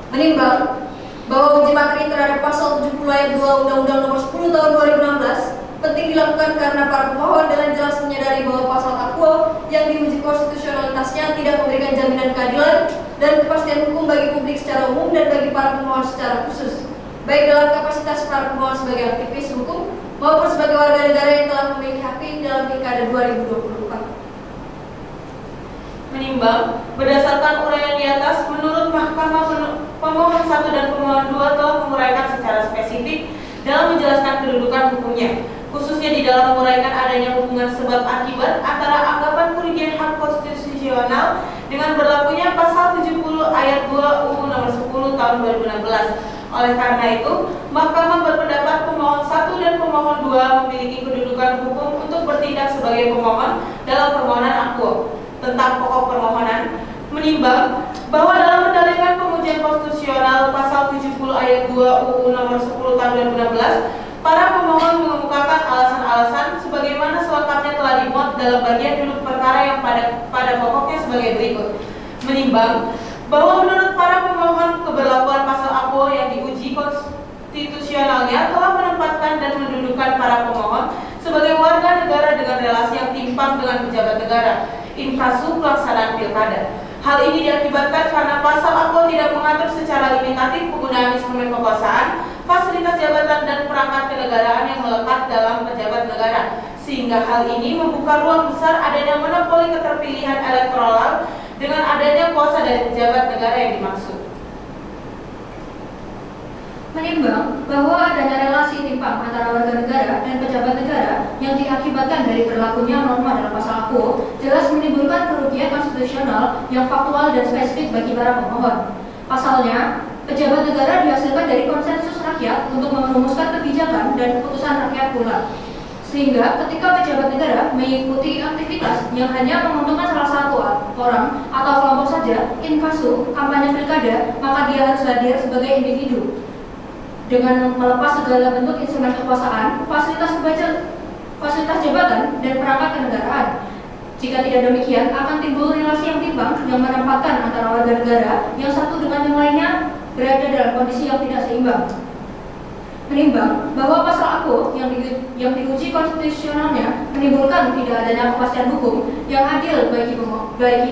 Menimbang bahwa uji materi terhadap pasal 70 ayat 2 Undang-Undang Nomor 10 Tahun 2016 penting dilakukan karena para pemohon dengan jelas menyadari bahwa pasal akuo yang diuji konstitusionalitasnya tidak memberikan jaminan keadilan dan kepastian hukum bagi publik secara umum dan bagi para pemohon secara khusus, baik dalam kapasitas para pemohon sebagai aktivis hukum maupun sebagai warga negara yang telah memiliki hak pilih dalam Pilkada 2024. Menimbang, berdasarkan uraian di atas, menurut Mahkamah pemohon 1 dan pemohon 2 telah menguraikan secara spesifik dalam menjelaskan kedudukan hukumnya, khususnya di dalam menguraikan adanya hubungan sebab akibat antara anggapan kerugian hak konstitusional dengan berlakunya pasal 70 ayat 2 UU Nomor 10 Tahun 2016. Oleh karena itu, Mahkamah berpendapat pemohon 1 dan pemohon 2 memiliki kedudukan hukum untuk bertindak sebagai pemohon dalam permohonan akuo. Tentang pokok permohonan, menimbang bahwa dalam mendalilkan pengujian konstitusional pasal 70 ayat 2 UU Nomor 10 Tahun 2016, para pemohon mengemukakan alasan-alasan sebagaimana selengkapnya telah dimuat dalam bagian duduk perkara yang pada pokoknya sebagai berikut. Menimbang bahwa menurut para pemohon keberlakuan pasal akuo yang diuji konstitusionalnya telah menempatkan dan mendudukan para pemohon sebagai warga negara dengan relasi yang timpang dengan pejabat negara, infrastruktur pelaksanaan pilkada. Hal ini diakibatkan karena pasal akuo tidak mengatur secara limitatif penggunaan instrumen kekuasaan, fasilitas jabatan dan perangkat kenegaraan yang melekat dalam pejabat negara, sehingga hal ini membuka ruang besar adanya monopoli keterpilihan elektoral dengan adanya kuasa dari pejabat negara yang dimaksud. Menimbang bahwa adanya relasi timpang antara warga negara dan pejabat negara yang diakibatkan dari berlakunya norma dalam pasal akuo jelas menimbulkan kerugian konstitusional yang faktual dan spesifik bagi para pemohon. Pasalnya, pejabat negara dihasilkan dari konsensus rakyat untuk merumuskan kebijakan dan keputusan rakyat pula. Sehingga ketika pejabat negara mengikuti aktivitas yang hanya menguntungkan salah satu orang atau kelompok saja, in casu kampanye pilkada, maka dia harus hadir sebagai individu dengan melepas segala bentuk instrumen kekuasaan, fasilitas jabatan, dan perangkat kenegaraan. Jika tidak demikian, akan timbul relasi yang timpang yang menempatkan antara warga negara yang satu dengan yang lainnya berada dalam kondisi yang tidak seimbang. Menimbang bahwa pasal akuo yang diuji konstitusionalnya menimbulkan tidak adanya kepastian hukum yang adil bagi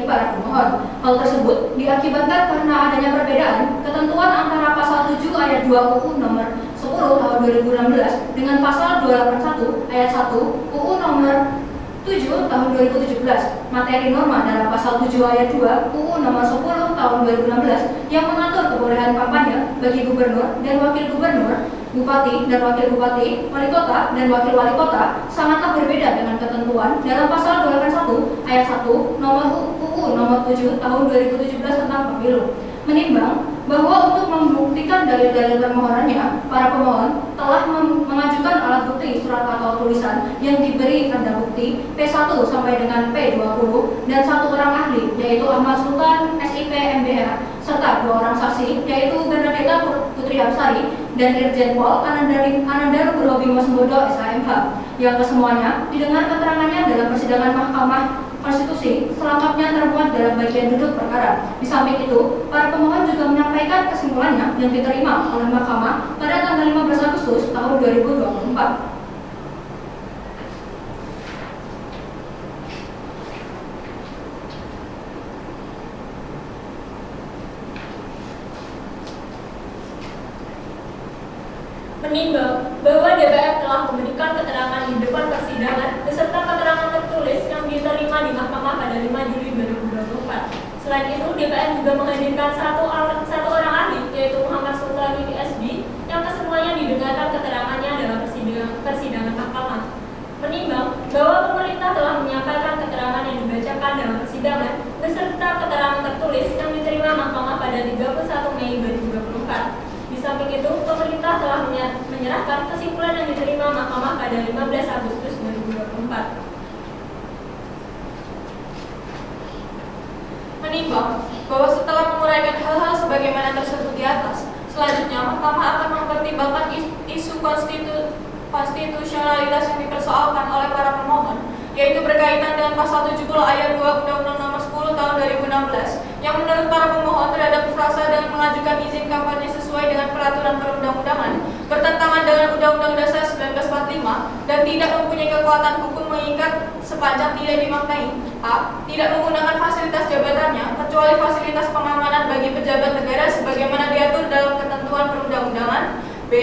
para pemohon. Hal tersebut diakibatkan karena adanya perbedaan ketentuan antara pasal 7 ayat 2 UU Nomor 10 Tahun 2016 dengan pasal 281 ayat 1 UU Nomor 7 Tahun 2017 materi norma dalam pasal 7 ayat 2 UU Nomor 10 Tahun 2016 yang mengatur kebolehan kampanye bagi gubernur dan wakil gubernur, bupati dan wakil bupati, wali kota dan wakil wali kota sangatlah berbeda dengan ketentuan dalam pasal 281 ayat 1 nomor UU Nomor 7 Tahun 2017 tentang pemilu. Menimbang bahwa untuk membuktikan dalil-dalil permohonannya, para pemohon telah mengajukan alat bukti surat atau tulisan yang diberi tanda bukti P1 sampai dengan P20 dan satu orang ahli yaitu Ahmad Sultan SIP MBH serta 2 orang saksi yaitu Bernadetta Putri Hamsari dan Irjen Pol Ananda Nugroho Bimo Sembodo SHMH yang kesemuanya didengar keterangannya dalam persidangan Mahkamah Konstitusi selengkapnya termuat dalam bagian duduk perkara. Di samping itu, para pemohon juga menyampaikan kesimpulannya yang diterima oleh Mahkamah pada tanggal 15 Agustus tahun 2024. Menimbang bahwa DPR telah memberikan keterangan di depan persidangan beserta keterangan tertulis yang diterima di Mahkamah pada 5 Juli 2024. Selain itu, DPR juga menghadirkan satu orang ahli, yaitu Muhammad Sultani PhD, yang kesemuanya didengarkan keterangannya dalam persidangan Mahkamah. Menimbang bahwa pemerintah telah menyampaikan keterangan yang dibacakan dalam persidangan beserta keterangan tertulis yang diterima Mahkamah pada 31 Mei 2024. Di samping itu, pemerintah telah menyerahkan kesimpulan yang diterima Mahkamah pada 15 Agustus 2024. Menimbang bahwa setelah menguraikan hal-hal sebagaimana tersebut di atas, selanjutnya Mahkamah akan mempertimbangkan isu konstitusionalitas yang dipersoalkan oleh para pemohon, yaitu berkaitan dengan pasal 70 ayat 2 Undang-Undang Nomor 10 Tahun 2016 yang menurut para pemohon terhadap frasa dengan mengajukan izin kampanye sesuai dengan peraturan perundang-undangan bertentangan dengan Undang-Undang Dasar 1945 dan tidak mempunyai kekuatan hukum mengikat sepanjang tidak dimaknai: a. Tidak menggunakan fasilitas jabatannya kecuali fasilitas pengamanan bagi pejabat negara sebagaimana diatur dalam ketentuan perundang-undangan; b.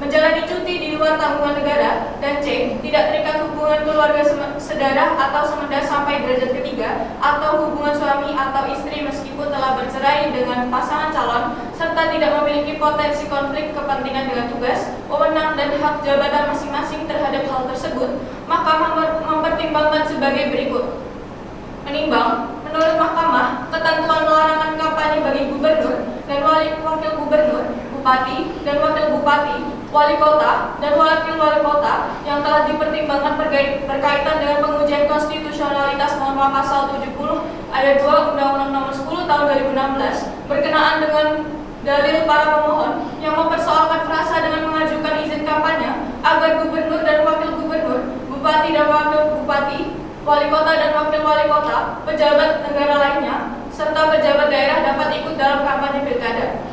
Menjalani cuti di luar tanggungan negara; dan c. Tidak terikat hubungan keluarga sedarah atau semenda sampai derajat ketiga atau hubungan suami atau istri meskipun telah bercerai dengan pasangan calon serta tidak memiliki potensi konflik kepentingan dengan tugas, wewenang dan hak jabatan masing-masing terhadap hal tersebut. Mahkamah mempertimbangkan sebagai berikut. Menimbang, menurut Mahkamah, ketentuan larangan kampanye bagi gubernur dan wakil gubernur, bupati dan wakil bupati, wali kota dan wakil wali kota yang telah dipertimbangkan berkaitan dengan pengujian konstitusionalitas norma pasal 70 ayat 2 Undang-Undang Nomor 10 Tahun 2016 berkenaan dengan dalil para pemohon yang mempersoalkan frasa dengan mengajukan izin kampanye agar gubernur dan wakil gubernur, bupati dan wakil bupati, wali kota dan wakil wali kota, pejabat negara lainnya, serta pejabat daerah dapat ikut dalam kampanye pilkada.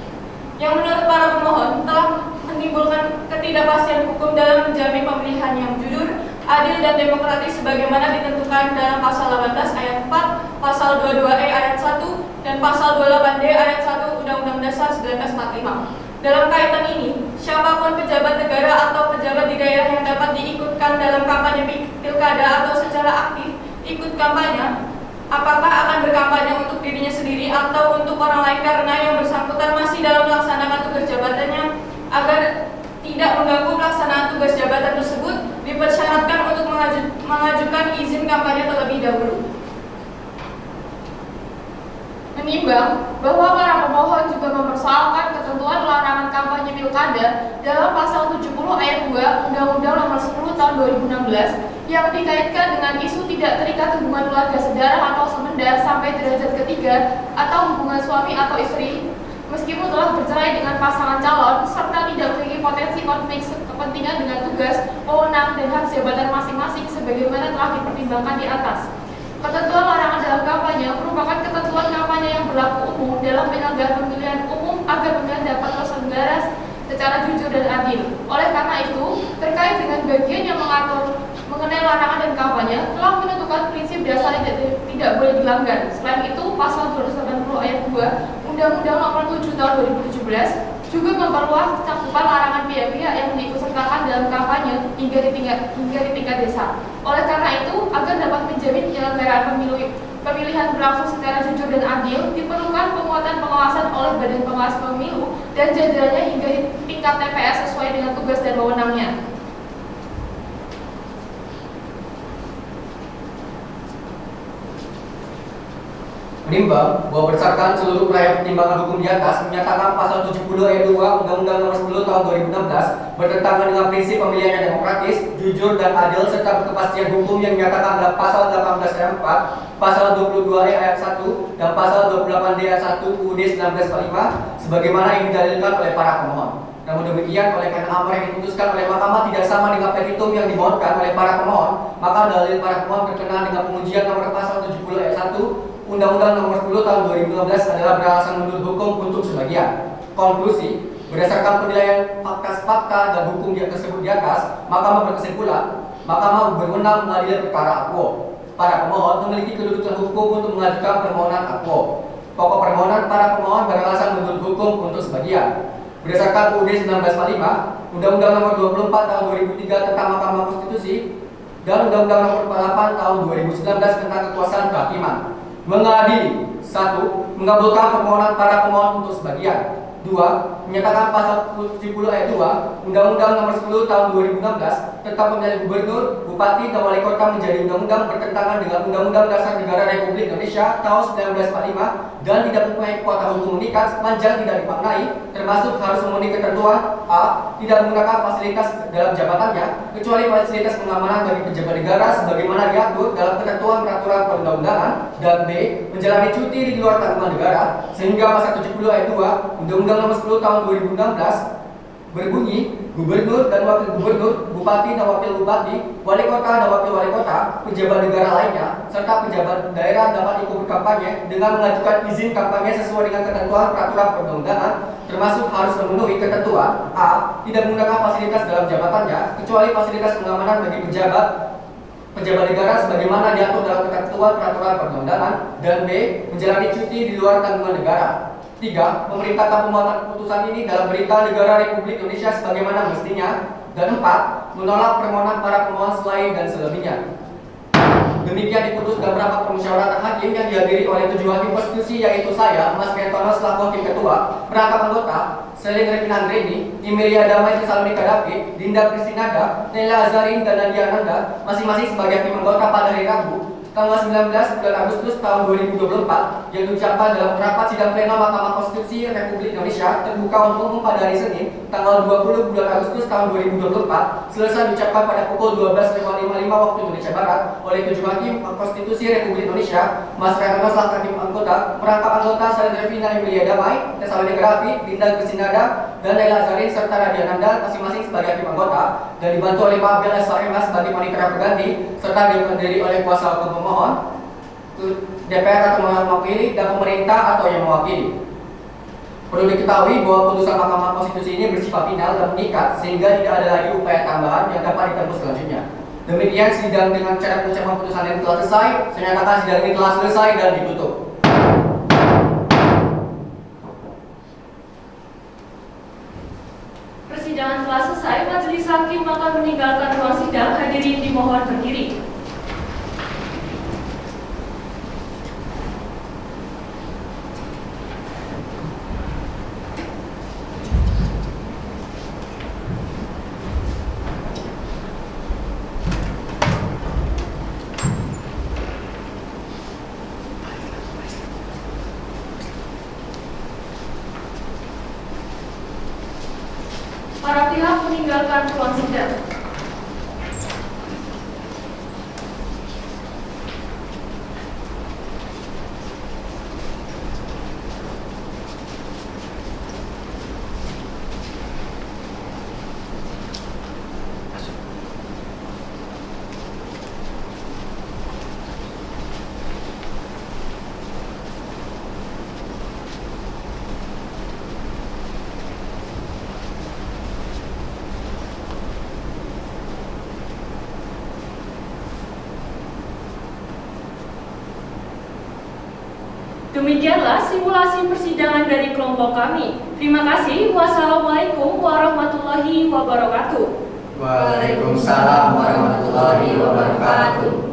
Yang menurut para pemohon telah menimbulkan ketidakpastian hukum dalam menjamin pemilihan yang jujur, adil dan demokratis sebagaimana ditentukan dalam pasal 18 ayat 4, pasal 22E ayat 1, dan pasal 28D ayat 1 Undang-Undang Dasar 1945. Dalam kaitan ini, siapapun pejabat negara atau pejabat di daerah yang dapat diikutkan dalam kampanye pilkada atau secara aktif ikut kampanye, apakah akan berkampanye untuk dirinya sendiri atau untuk orang lain karena yang bersangkutan masih dalam melaksanakan tugas jabatannya, agar tidak mengganggu pelaksanaan tugas jabatan tersebut, dipersyaratkan untuk mengajukan izin kampanye terlebih dahulu. Menimbang bahwa para pemohon juga mempersoalkan ketentuan larangan kampanye pilkada dalam pasal 70 ayat 2 Undang-Undang Nomor 10 Tahun 2016 yang dikaitkan dengan isu tidak terikat hubungan keluarga sedarah atau semenda sampai derajat ketiga atau hubungan suami atau istri meskipun telah bercerai dengan pasangan calon serta tidak memiliki potensi konflik kepentingan dengan tugas, wewenang dan hak jabatan masing-masing sebagaimana telah dipertimbangkan di atas. Ketentuan larangan dalam kampanye merupakan ketentuan kampanye yang berlaku umum dalam penyelenggaraan pemilihan umum agar pemilihan dapat terselenggara secara jujur dan adil. Oleh karena itu, terkait dengan bagian yang mengatur mengenai larangan dan kampanye telah menentukan prinsip dasar yang tidak boleh dilanggar. Selain itu, pasal 280 ayat 2 Undang-Undang Nomor 7 Tahun 2017 juga memperluas cakupan larangan pihak-pihak yang mengikutsertakan dalam kampanye hingga di tingkat desa. Oleh karena itu, agar dapat menjamin penyelenggaraan pemilihan berlangsung secara jujur dan adil, diperlukan penguatan pengawasan oleh Badan Pengawas Pemilu dan jajarannya hingga di tingkat TPS sesuai dengan tugas dan wewenangnya. Menimbang bahwa berdasarkan seluruh upaya pertimbangan hukum di atas menyatakan pasal 70 ayat 2 Undang-Undang Nomor 10 Tahun 2016 bertentangan dengan prinsip pemilihan yang demokratis, jujur dan adil serta berkepastian hukum yang menyatakan dalam pasal 18 ayat 4, pasal 22E ayat 1 dan pasal 28D ayat 1 UUD 1945 sebagaimana yang didalilkan oleh para pemohon. Namun demikian, oleh karena amar yang diputuskan oleh Mahkamah tidak sama dengan petitum yang dimohonkan oleh para pemohon, maka dalil para pemohon berkenaan dengan pengujian nomor pasal 70 ayat 1 Undang-Undang Nomor 10 Tahun 2015 adalah beralasan menurut hukum untuk sebagian. Konklusi, berdasarkan penilaian fakta dan hukum yang tersebut di atas, Mahkamah berkesimpulan, Mahkamah berwenang mengadili perkara aquo. Para pemohon memiliki kedudukan hukum untuk mengajukan permohonan aquo. Pokok permohonan para pemohon beralasan menurut hukum untuk sebagian. Berdasarkan UUD 1945, Undang-Undang Nomor 24 Tahun 2003 tentang Mahkamah Konstitusi dan Undang-Undang Nomor 48 Tahun 2019 tentang Kekuasaan Kehakiman. Mengadili: 1. Mengabulkan permohonan para pemohon untuk sebagian. 2. Menyatakan pasal 70 ayat 2 Undang-Undang Nomor 10 Tahun 2016 tentang pemilihan gubernur, bupati, dan wali kota menjadi undang-undang bertentangan dengan Undang-Undang Dasar Negara Republik Indonesia tahun 1945 dan tidak mempunyai kuasa hukum mengikat sepanjang tidak dimaknai, termasuk harus memenuhi ketentuan: a. Tidak menggunakan fasilitas dalam jabatannya kecuali fasilitas pengamanan bagi pejabat negara sebagaimana diatur dalam ketentuan peraturan perundang-undangan, dan b. Menjalani cuti di luar tanggungan negara, sehingga pasal 70 ayat 2 Undang-Undang Nomor 10 Tahun 2016 berbunyi: gubernur dan wakil gubernur, bupati dan wakil bupati, wali kota dan wakil wali kota, pejabat negara lainnya, serta pejabat daerah dapat ikut berkampanye dengan mengajukan izin kampanye sesuai dengan ketentuan peraturan perundang-undangan, termasuk harus memenuhi ketentuan: a. Tidak menggunakan fasilitas dalam jabatannya kecuali fasilitas pengamanan bagi pejabat negara sebagaimana diatur dalam ketentuan peraturan perundang-undangan, dan b. Menjalani cuti di luar tanggungan negara. 3. Memerintahkan pembuatan keputusan ini dalam berita negara Republik Indonesia sebagaimana mestinya. Dan 4. Menolak permohonan para pemohon selain dan selebihnya. Demikian diputus dalam rapat permusyawaratan hakim yang dihadiri oleh 7 hakim konstitusi, yaitu saya, Mas Kentono selaku hakim ketua, perangkat anggota, Selin Revina Andreni, Emilia Damai Salonika David, Dinda Kristinada, Nela Azarin, dan Nadia Ananda, masing-masing sebagai hakim anggota pada hari Rabu tanggal 19 bulan Agustus tahun 2024 yang diucapkan dalam rapat sidang pleno Mahkamah Konstitusi Republik Indonesia terbuka untuk umum pada hari Senin tanggal 20 bulan Agustus tahun 2024 selesai diucapkan pada pukul 12.55 waktu Indonesia Barat oleh 7 hakim Konstitusi Republik Indonesia, Mas Kentono selaku hakim anggota, perangkat anggota Selin Revina Emilia Damai, Salonika David, Dinda Kristinada, dan Nela Azarin serta Nadia Ananda masing-masing sebagai hakim anggota, dan dibantu oleh Pak Abel SHM sebagai panitera pengganti serta dihadiri oleh kuasa hukum pemohon, DPR atau mewakili, dan pemerintah atau yang mewakili. Perlu diketahui bahwa putusan Mahkamah Konstitusi ini bersifat final dan mengikat sehingga tidak ada lagi upaya tambahan yang dapat ditempuh selanjutnya. Demikian sidang dengan cara pengucapan putusan yang telah selesai. Saya nyatakan sidang ini telah selesai dan ditutup. Persidangan telah selesai, majelis hakim akan meninggalkan ruang sidang. Hadirin dimohon berdiri. Para pihak meninggalkan ruang sidang. Demikianlah simulasi persidangan dari kelompok kami. Terima kasih. Wassalamualaikum warahmatullahi wabarakatuh. Waalaikumsalam warahmatullahi wabarakatuh.